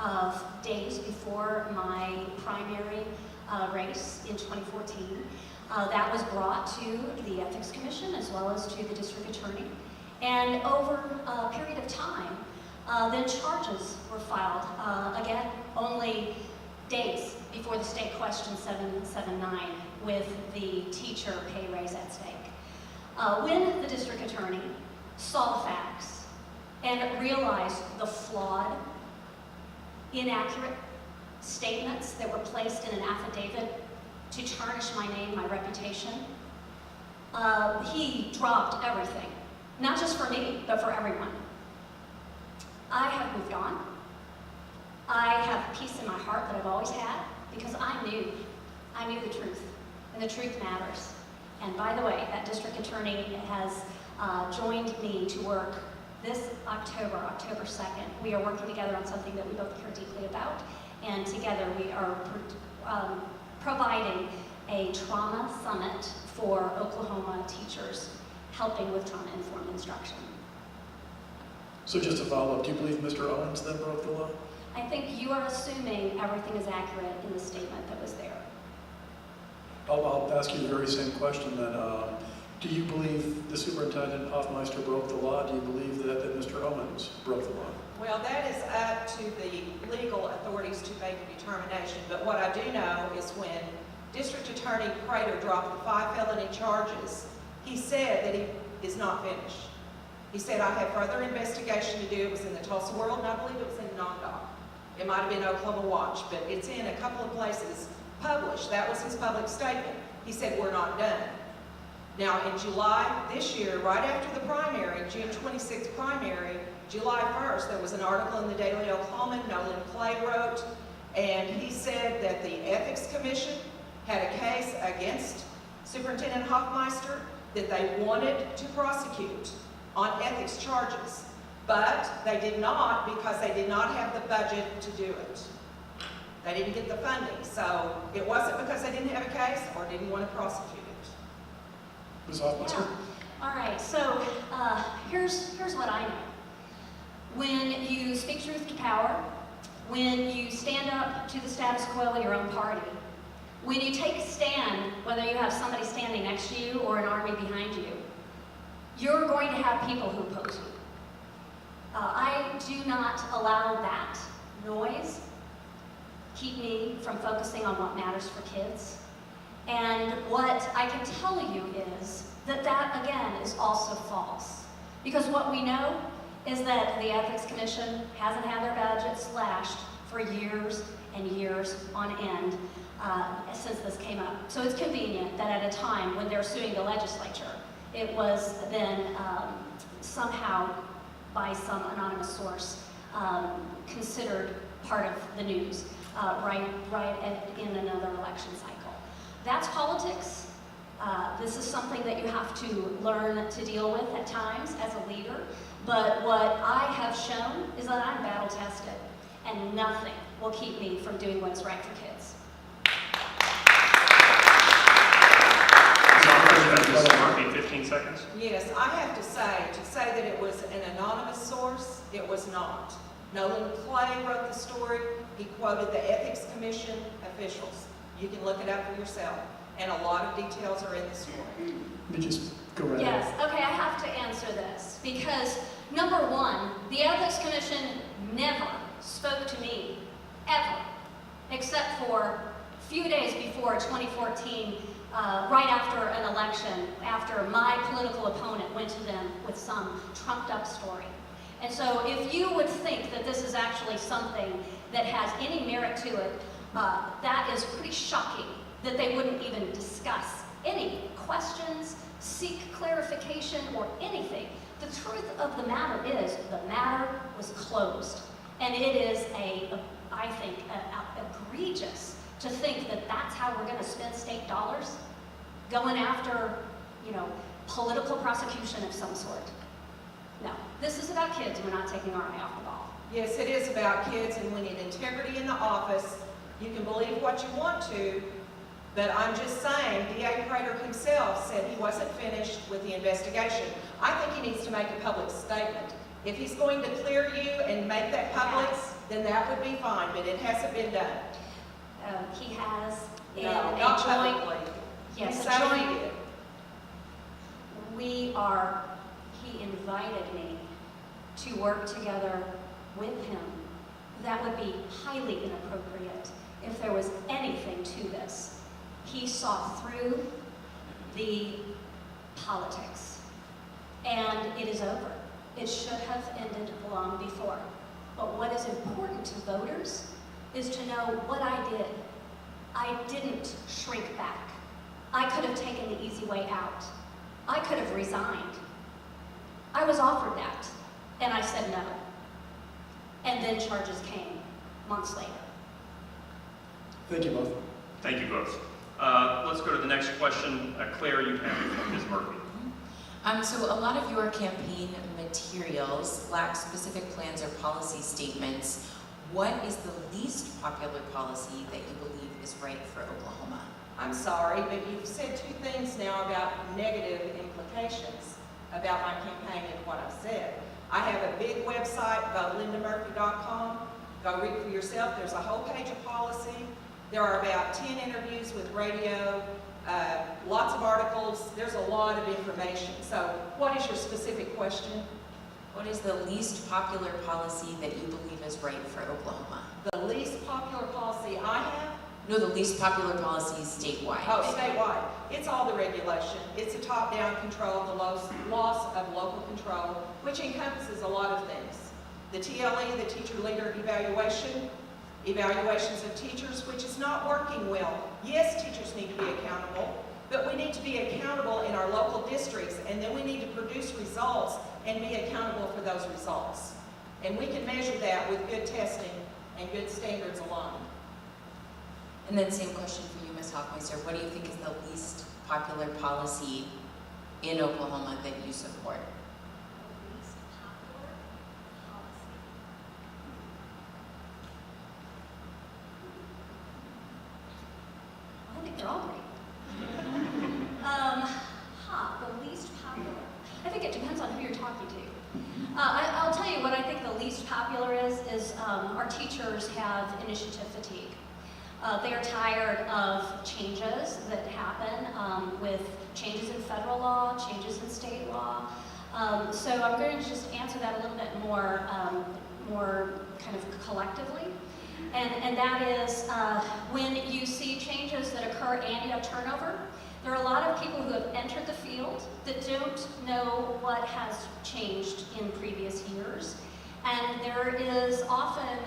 of days before my primary race in 2014. That was brought to the Ethics Commission as well as to the District Attorney. And over a period of time, then charges were filed, again, only days before the state question 779 with the teacher pay raise at stake. When the district attorney saw the facts and realized the flawed, inaccurate statements that were placed in an affidavit to tarnish my name, my reputation, he dropped everything. Not just for me, but for everyone. I have moved on. I have peace in my heart that I've always had because I knew the truth, and the truth matters. And by the way, that district attorney has joined me to work this October 2nd. We are working together on something that we both care deeply about, and together we are providing a trauma summit for Oklahoma teachers, helping with trauma-informed instruction. So just to follow up, do you believe Mr. Owens then broke the law? I think you are assuming everything is accurate in the statement that was there. I'll ask you the very same question then. Do you believe the Superintendent Hofmeister broke the law? Do you believe that Mr. Owens broke the law? Well, that is up to the legal authorities to make a determination. But what I do know is when District Attorney Prater dropped the 5 felony charges, he said that he is not finished. He said, I have further investigation to do. It was in the Tulsa World, and I believe it was in Non-Doc. It might have been Oklahoma Watch, but it's in a couple of places published. That was his public statement. He said, we're not done. Now, in July this year, right after the primary, June 26th primary, July 1st, there was an article in the Daily Oklahoman, Nolan Clay wrote, and he said that the Ethics Commission had a case against Superintendent Hofmeister that they wanted to prosecute on ethics charges, but they did not because they did not have the budget to do it. They didn't get the funding, so it wasn't because they didn't have a case or didn't want to prosecute it. Ms. Hofmeister? Yeah. All right, so here's what I know. When you speak truth to power, when you stand up to the status quo in your own party, when you take a stand, whether you have somebody standing next to you or an army behind you, you're going to have people who oppose you. I do not allow that noise keep me from focusing on what matters for kids. And what I can tell you is that again, is also false. Because what we know is that the Ethics Commission hasn't had their budget slashed for years and years on end since this came up. So it's convenient that at a time when they're suing the legislature, it was then somehow by some anonymous source considered part of the news right in another election cycle. That's politics. This is something that you have to learn to deal with at times as a leader. But what I have shown is that I'm battle tested, and nothing will keep me from doing what's right for kids. Ms. Murphy, 15 seconds. Yes, I have to say that it was an anonymous source, it was not. Nolan Clay wrote the story. He quoted the Ethics Commission officials. You can look it up for yourself. And a lot of details are in the story. Let me just go right Yes, ahead. okay, I have to answer this because number one, the Ethics Commission never spoke to me, ever, except for a few days before 2014, right after an election, after my political opponent went to them with some trumped up story. And so if you would think that this is actually something that has any merit to it, that is pretty shocking that they wouldn't even discuss any questions, seek clarification, or anything. The truth of the matter is the matter was closed. And it is I think, egregious to think that that's how we're going to spend state dollars, going after, political prosecution of some sort. No, this is about kids. We're not taking our eye off the ball. Yes, it is about kids, and we need integrity in the office. You can believe what you want to, but I'm just saying, D.A. Prater himself said he wasn't finished with the investigation. I think he needs to make a public statement. If he's going to clear you and make that public, then that would be fine, but it hasn't been done. He has in No, a not joint, publicly. yes, He a said he joint, did. he invited me to work together with him. That would be highly inappropriate if there was anything to this. He saw through the politics, and it is over. It should have ended long before. But what is important to voters is to know what I did. I didn't shrink back. I could have taken the easy way out. I could have resigned. I was offered that, and I said no. And then charges came months later. Thank you both. Thank you both. Let's go to the next question. Claire, you have Ms. Murphy. So a lot of your campaign materials lack specific plans or policy statements. What is the least popular policy that you believe is right for Oklahoma? I'm sorry, but you've said two things now about negative implications about my campaign and what I've said. I have a big website, lindamurphy.com. Go read for yourself. There's a whole page of policy. There are about 10 interviews with radio, lots of articles. There's a lot of information. So what is your specific question? What is the least popular policy that you believe is right for Oklahoma? The least popular policy I have? No, the least popular policy statewide. Oh, statewide. It's all the regulation. It's a top-down control, the loss of local control, which encompasses a lot of things. The TLE, the teacher leader evaluation, Evaluations of teachers, which is not working well. Yes, teachers need to be accountable, but we need to be accountable in our local districts, and then we need to produce results and be accountable for those results. And we can measure that with good testing and good standards alone. And then same question for you, Ms. Hofmeister. What do you think is the least popular policy in Oklahoma that you support? The least popular policy. I think they're all great. The least popular. I think it depends on who you're talking to. I'll tell you what I think the least popular is our teachers have initiative fatigue. They are tired of changes that happen with changes in federal law, changes in state law. So I'm going to just answer that a little bit more kind of collectively. And that is when you see changes that occur and you have turnover, there are a lot of people who have entered the field that don't know what has changed in previous years. And there is often,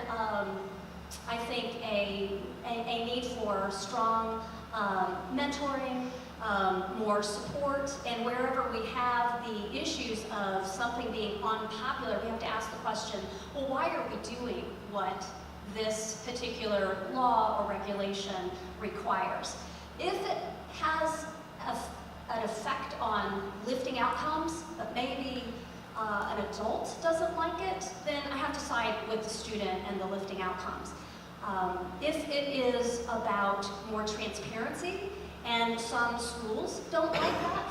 I think, a need for strong mentoring, more support, and wherever we have the issues of something being unpopular, we have to ask the question, well, why are we doing what this particular law or regulation requires? If it has an effect on lifting outcomes, but maybe an adult doesn't like it, then I have to side with the student and the lifting outcomes. If it is about more transparency, and some schools don't like that,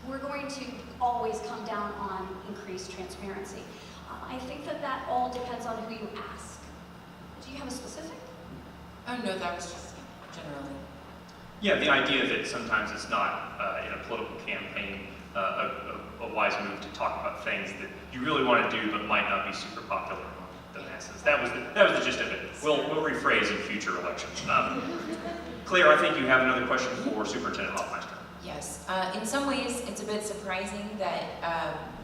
we're going to always come down on increased transparency. I think that all depends on who you ask. Do you have a specific? Oh no, that was just generally. Yeah, the idea that sometimes it's not in a political campaign a wise move to talk about things that you really want to do but might not be super popular among the masses. That was the gist of it. We'll rephrase in future elections. Claire, I think you have another question for Superintendent Hofmeister. Yes. In some ways, it's a bit surprising that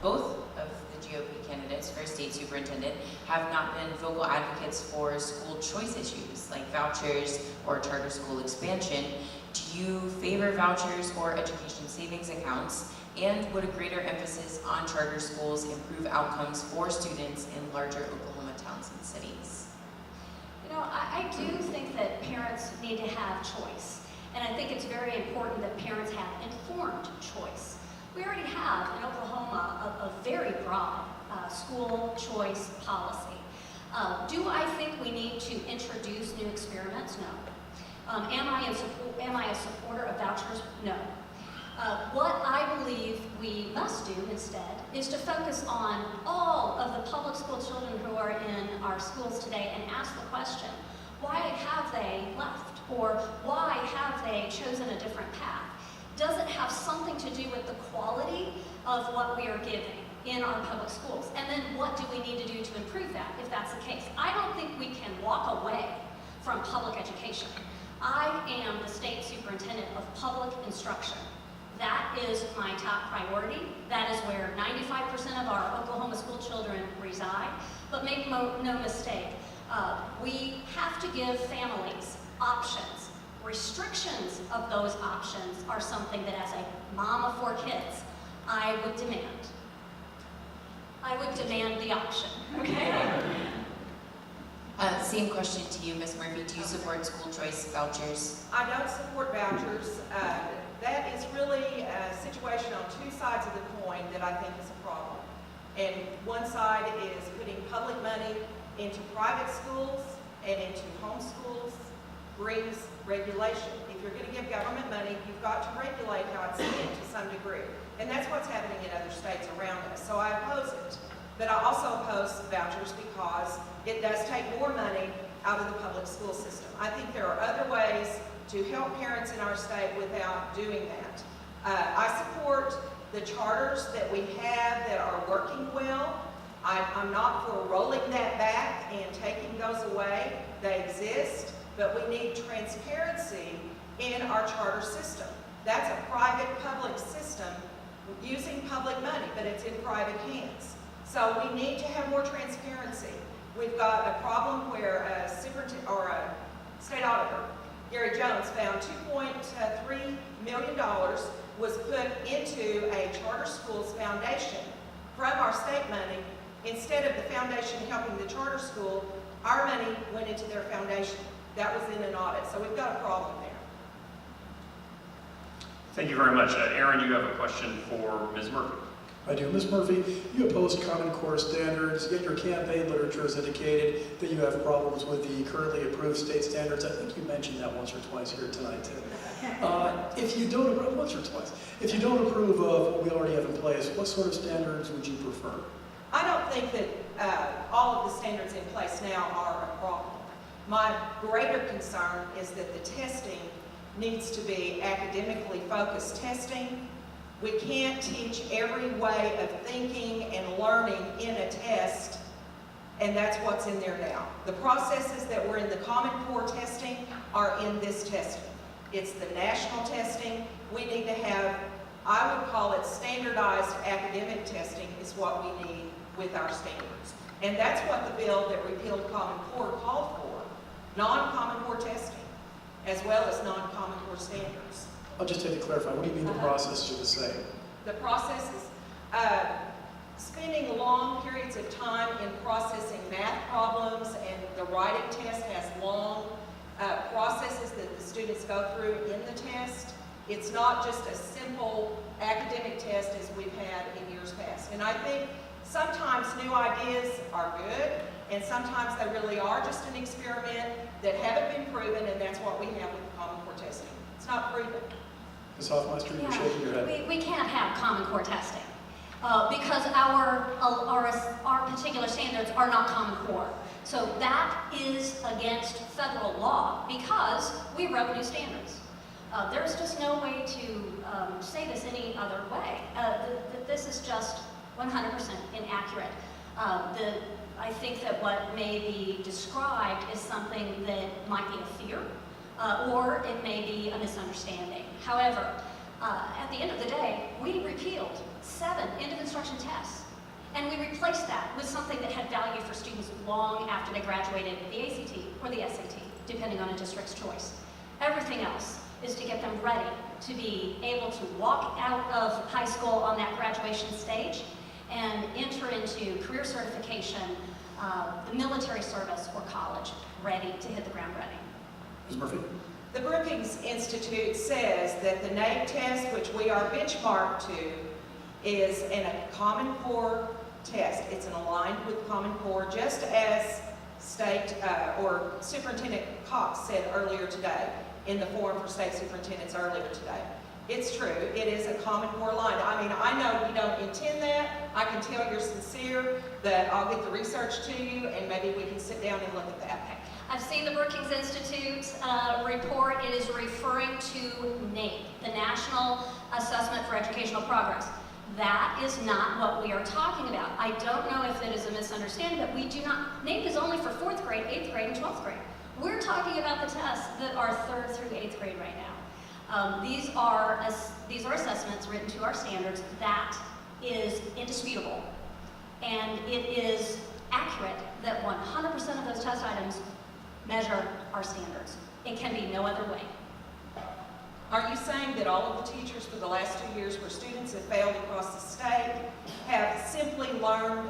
both of the GOP candidates for state superintendent have not been vocal advocates for school choice issues like vouchers or charter school expansion. Do you favor vouchers or education savings accounts? And would a greater emphasis on charter schools improve outcomes for students in larger Oklahoma towns and cities? You know, I do think that parents need to have choice. And I think it's very important that parents have informed choice. We already have in Oklahoma a very broad school choice policy. Do I think we need to introduce new experiments? No. Am I a supporter of vouchers? No. What I believe we must do instead is to focus on all of the public school children who are in our schools today and ask the question, why have they left? Or why have they chosen a different path? Does it have something to do with the quality of what we are giving in our public schools? And then what do we need to do to improve that, if that's the case? I don't think we can walk away from public education. I am the state superintendent of public instruction. That is my top priority. That is where 95% of our Oklahoma school children reside. But make no mistake, we have to give families options. Restrictions of those options are something that as a mom of 4 kids, I would demand. I would demand the option, okay? Same question to you, Ms. Murphy. Do you support school choice vouchers? I don't support vouchers. That is really a situation on 2 sides of the coin that I think is a problem. And one side is putting public money into private schools and into homeschools brings regulation. If you're going to give government money, you've got to regulate how it's spent to some degree. And that's what's happening in other states around us. So I oppose it. But I also oppose vouchers because it does take more money out of the public school system. I think there are other ways to help parents in our state without doing that. I support the charters that we have that are working well. I'm not for rolling that back and taking those away. They exist, but we need transparency in our charter system. That's a private-public system using public money, but it's in private hands. So we need to have more transparency. We've got a problem where State Auditor Gary Jones found $2.3 million was put into a charter schools foundation from our state money. Instead of the foundation helping the charter school, our money went into their foundation. That was in an audit, so we've got a problem there. Thank you very much. Aaron, you have a question for Ms. Murphy. I do. Ms. Murphy, you opposed Common Core standards, yet your campaign literature has indicated that you have problems with the currently approved state standards. I think you mentioned that once or twice here tonight, too. If you don't approve, once or twice, if you don't approve of what we already have in place, what sort of standards would you prefer? I don't think that all of the standards in place now are a problem. My greater concern is that the testing needs to be academically focused testing. We can't teach every way of thinking and learning in a test, and that's what's in there now. The processes that were in the Common Core testing are in this testing. It's the national testing. We need to have, I would call it standardized academic testing is what we need with our standards. And that's what the bill that repealed Common Core called for, non-Common Core testing, as well as non-Common Core standards. I'll just take to clarify, what do you mean the processes are the same? The process is spending long periods of time in processing math problems, and the writing test has long processes that the students go through in the test. It's not just a simple academic test as we've had in years past. And I think sometimes new ideas are good, and sometimes they really are just an experiment that haven't been proven, and that's what we have with the Common Core testing. It's not proven. Ms. Hofmeister, you're shaking your head. We can't have Common Core testing because our particular standards are not Common Core. So that is against federal law because we wrote new standards. There's just no way to say this any other way. This is just 100% inaccurate. I think that what may be described is something that might be a fear, or it may be a misunderstanding. However, at the end of the day, we repealed 7 end-of-instruction tests, and we replaced that with something that had value for students long after they graduated the ACT or the SAT, depending on a district's choice. Everything else is to get them ready to be able to walk out of high school on that graduation stage and enter into career certification, the military service, or college, ready to hit the ground running. Ms. Murphy? The Brookings Institute says that the NAEP test, which we are benchmarked to, is in a Common Core test. It's aligned with Common Core, just as or Superintendent Cox said earlier today in the Forum for State Superintendents earlier today. It's true, it is a Common Core line. I mean, I know you don't intend that. I can tell you're sincere, that I'll get the research to you, and maybe we can sit down and look at that. I've seen the Brookings Institute report. It is referring to NAEP, the National Assessment for Educational Progress. That is not what we are talking about. I don't know if it is a misunderstanding, but we do not, NAEP is only for 4th grade, 8th grade, and 12th grade. We're talking about the tests that are 3rd through 8th grade right now. These are assessments written to our standards. That is indisputable. And it is accurate that 100% of those test items measure our standards. It can be no other way. Are you saying that all of the teachers for the last 2 years where students have failed across the state have simply learned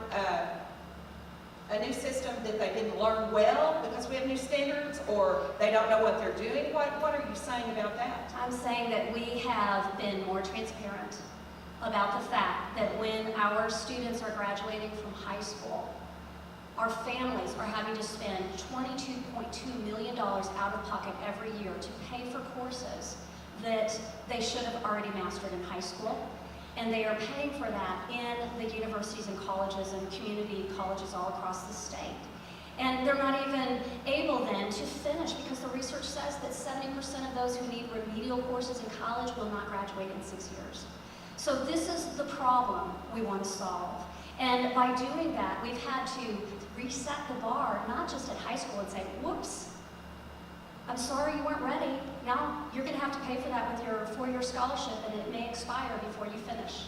a new system that they didn't learn well because we have new standards, or they don't know what they're doing? What are you saying about that? I'm saying that we have been more transparent about the fact that when our students are graduating from high school, our families are having to spend $22.2 million out of pocket every year to pay for courses that they should have already mastered in high school. And they are paying for that in the universities and colleges and community colleges all across the state. And they're not even able then to finish because the research says that 70% of those who need remedial courses in college will not graduate in 6 years. So this is the problem we want to solve. And by doing that, we've had to reset the bar, not just at high school and say, whoops, I'm sorry you weren't ready. Now you're going to have to pay for that with your 4-year scholarship, and it may expire before you finish.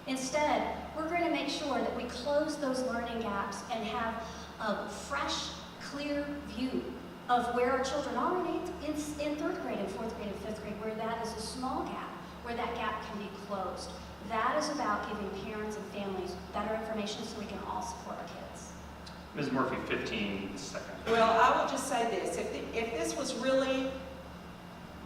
Instead, we're going to make sure that we close those learning gaps and have a fresh, clear view of where our children are in third grade and fourth grade and fifth grade, where that is a small gap, where that gap can be closed. That is about giving parents and families better information so we can all support our kids. Ms. Murphy, 15 seconds. Well, I will just say this, if this was really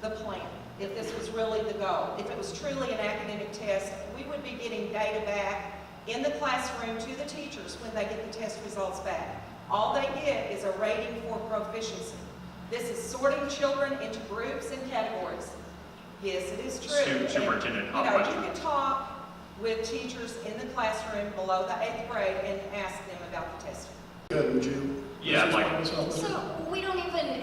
the plan, if this was really the goal, if it was truly an academic test, we would be getting data back in the classroom to the teachers when they get the test results back. All they get is a rating for proficiency. This is sorting children into groups and categories. Yes, it is true. Superintendent You know, Hofmeister. you can talk with teachers in the classroom below the 8th grade and ask them about the testing. Good, would you? Yeah, I'd like- So we don't even,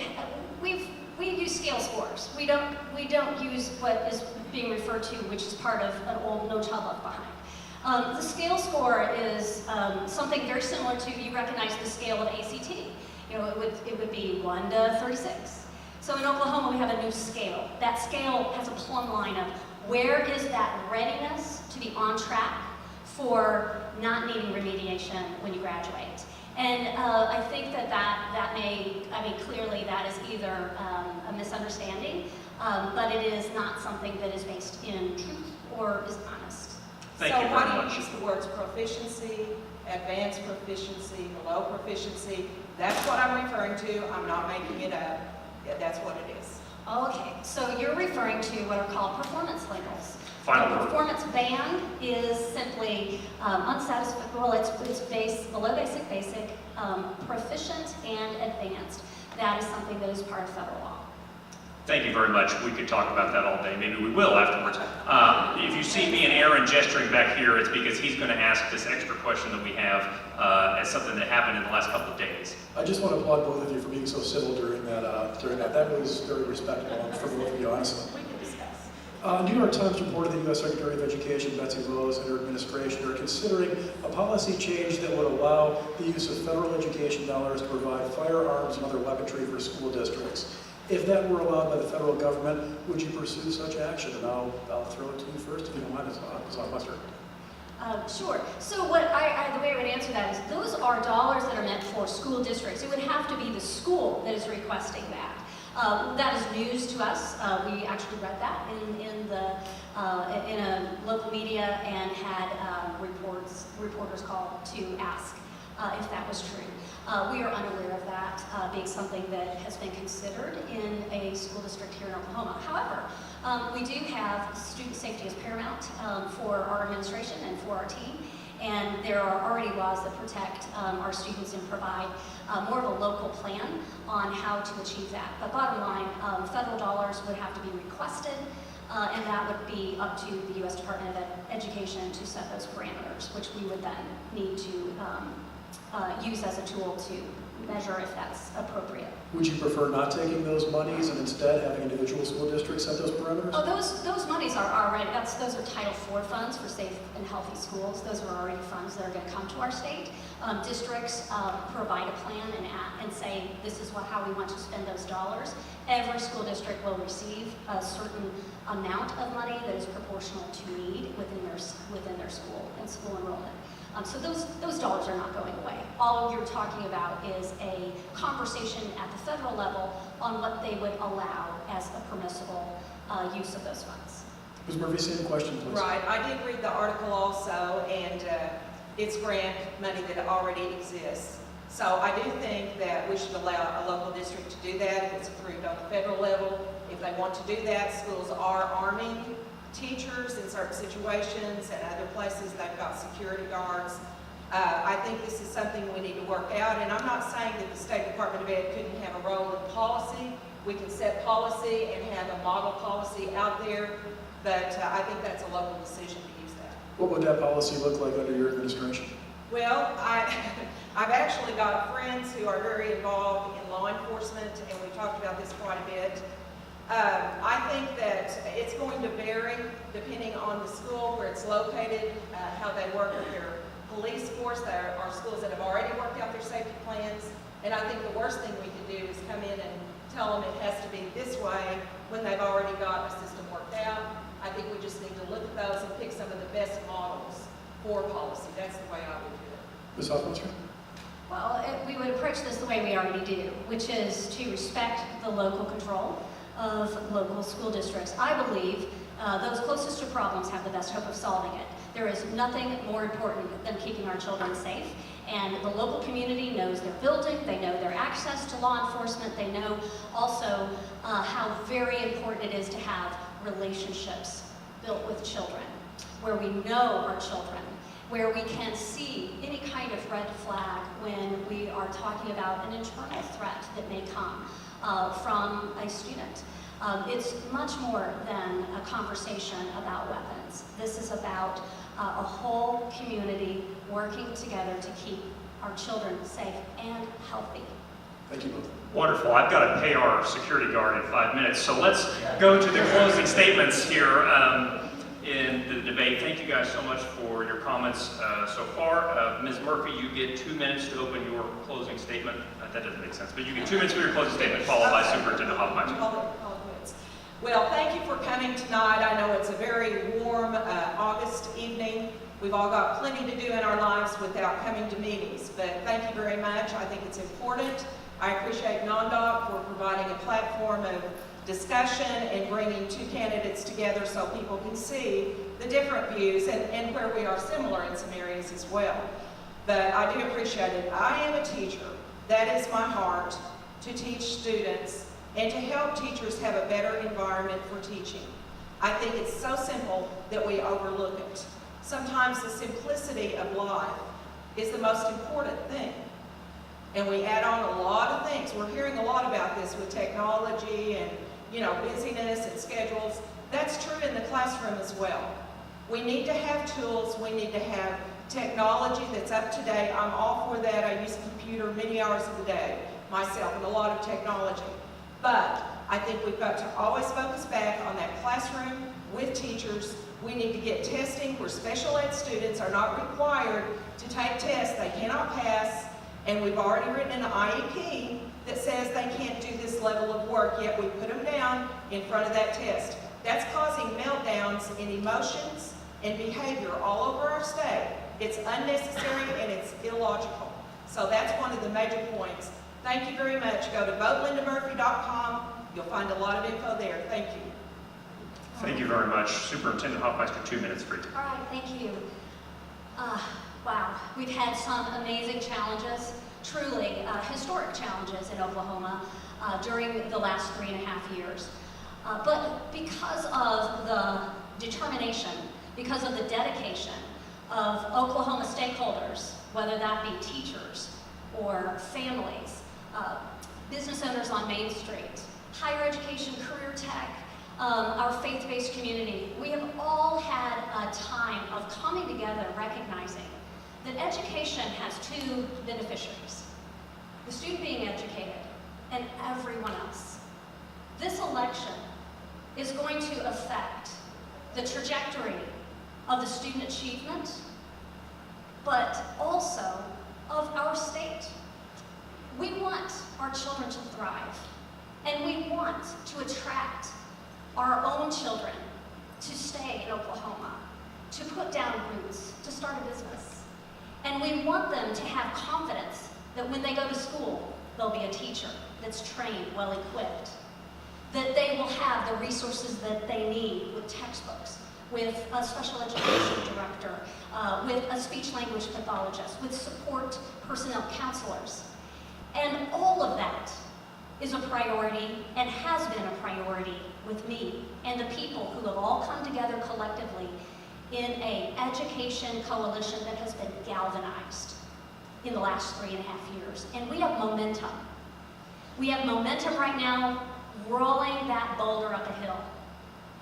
we use scale scores. We don't use what is being referred to, which is part of an old No Child Left Behind. The scale score is something very similar to, you recognize the scale of ACT. You know, it would be 1 to 36. So in Oklahoma, we have a new scale. That scale has a plumb line of where is that readiness to be on track for not needing remediation when you graduate. And I think that may, clearly that is either a misunderstanding, but it is not something that is based in truth or is honest. Thank you So very why do much. you use the words proficiency, advanced proficiency, below proficiency? That's what I'm referring to. I'm not making it up. Yeah, that's what it is. Okay, so you're referring to what are called performance labels. Final The word. performance band is simply unsatisfactory, well, it's below basic, proficient, and advanced. That is something that is part of federal law. Thank you very much. We could talk about that all day. Maybe we will afterwards. If you see me and Aaron gesturing back here, it's because he's going to ask this extra question that we have as something that happened in the last couple of days. I just want to applaud both of you for being so civil during that. That was very respectful for both of you, honestly. We can discuss. New York Times reported the U.S. Secretary of Education, Betsy Rose, and her administration are considering a policy change that would allow the use of federal education dollars to provide firearms and other weaponry for school districts. If that were allowed by the federal government, would you pursue such action? And I'll throw it to you first, if you don't mind, Ms. Hofmeister. Sure. So what the way I would answer that is those are dollars that are meant for school districts. It would have to be the school that is requesting that. That is news to us. We actually read that in a local media and had reporters call to ask if that was true. We are unaware of that being something that has been considered in a school district here in Oklahoma. However, we do have student safety as paramount for our administration and for our team. And there are already laws that protect our students and provide more of a local plan on how to achieve that. But bottom line, federal dollars would have to be requested, and that would be up to the U.S. Department of Education to set those parameters, which we would then need to use as a tool to measure if that's appropriate. Would you prefer not taking those monies and instead having individual school districts set those parameters? Oh, those monies are already, those are Title IV funds for safe and healthy schools. Those are already funds that are going to come to our state. Districts provide a plan and say this is how we want to spend those dollars. Every school district will receive a certain amount of money that is proportional to need within their school and school enrollment. So those dollars are not going away. All you're talking about is a conversation at the federal level on what they would allow as a permissible use of those funds. Ms. Murphy, same question, please. Right. I did read the article also, and it's grant money that already exists. So I do think that we should allow a local district to do that if it's approved on the federal level. If they want to do that, schools are arming teachers in certain situations, and other places they've got security guards. I think this is something we need to work out, and I'm not saying that the State Department of Ed couldn't have a role in policy. We can set policy and have a model policy out there, but I think that's a local decision to use that. What would that policy look like under your administration? Well, I've actually got friends who are very involved in law enforcement, and we talked about this quite a bit. I think that it's going to vary depending on the school, where it's located, how they work with their police force. There are schools that have already worked out their safety plans, and I think the worst thing we could do is come in and tell them it has to be this way when they've already got a system worked out. I think we just need to look at those and pick some of the best models for policy. That's the way I would do it. Ms. Hofmeister? Well, we would approach this the way we already do, which is to respect the local control of local school districts. I believe those closest to problems have the best hope of solving it. There is nothing more important than keeping our children safe, and the local community knows their building, they know their access to law enforcement, they know also how very important it is to have relationships built with children, where we know our children, where we can see any kind of red flag when we are talking about an internal threat that may come from a student. It's much more than a conversation about weapons. This is about a whole community working together to keep our children safe and healthy. Thank you both. Wonderful. I've got to pay our security guard in 5 minutes, so let's go to the closing statements here in the debate. Thank you guys so much for your comments so far. Ms. Murphy, you get 2 minutes to open your closing statement. That doesn't make sense, but you get 2 minutes for your closing statement, followed by Superintendent Hofmeister. Well, thank you for coming tonight. I know it's a very warm August evening. We've all got plenty to do in our lives without coming to meetings, but thank you very much. I think it's important. I appreciate NONDOC for providing a platform of discussion and bringing two candidates together so people can see the different views and where we are similar in some areas as well. But I do appreciate it. I am a teacher. That is my heart, to teach students and to help teachers have a better environment for teaching. I think it's so simple that we overlook it. Sometimes the simplicity of life is the most important thing. And we add on a lot of things. We're hearing a lot about this with technology and, busyness and schedules. That's true in the classroom as well. We need to have tools. We need to have technology that's up to date. I'm all for that. I use a computer many hours of the day myself and a lot of technology. But I think we've got to always focus back on that classroom with teachers. We need to get testing where special ed students are not required to take tests they cannot pass, and we've already written an IEP that says they can't do this level of work, yet we put them down in front of that test. That's causing meltdowns in emotions and behavior all over our state. It's unnecessary and it's illogical. So that's one of the major points. Thank you very much. Go to votelindamurphy.com. You'll find a lot of info there. Thank you. Thank you very much. Superintendent Hofmeister, 2 minutes free. All right, thank you. Wow, we've had some amazing challenges, truly historic challenges in Oklahoma during the last 3.5 years. But because of the determination, because of the dedication of Oklahoma stakeholders, whether that be teachers or families, business owners on Main Street, higher education, career tech, our faith-based community, we have all had a time of coming together recognizing that education has two beneficiaries: the student being educated and everyone else. This election is going to affect the trajectory of the student achievement, but also of our state. We want our children to thrive, and we want to attract our own children to stay in Oklahoma, to put down roots, to start a business. And we want them to have confidence that when they go to school, there'll be a teacher that's trained, well equipped, that they will have the resources that they need with textbooks, with a special education director, with a speech-language pathologist, with support personnel counselors. And all of that is a priority and has been a priority with me and the people who have all come together collectively in an education coalition that has been galvanized in the last 3.5 years. And we have momentum. We have momentum right now rolling that boulder up a hill.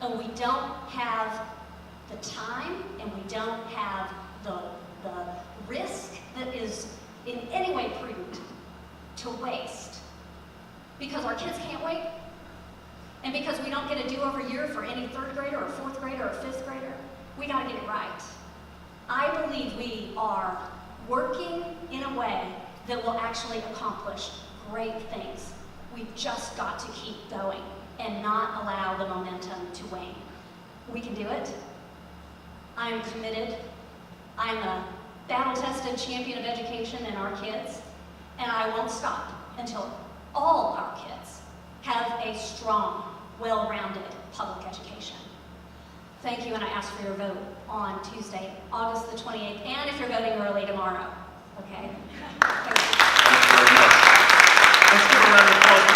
And we don't have the time and we don't have the risk that is in any way prudent to waste, because our kids can't wait, and because we don't get a do-over year for any 3rd grader or 4th grader or 5th grader. We got to get it right. I believe we are working in a way that will actually accomplish great things. We've just got to keep going and not allow the momentum to wane. We can do it. I'm committed. I'm a battle-tested champion of education and our kids, and I won't stop until all our kids have a strong, well-rounded public education. Thank you, and I ask for your vote on Tuesday, August the 28th, and if you're voting early tomorrow, okay? Thank you. Thank you very much. Let's give a round of applause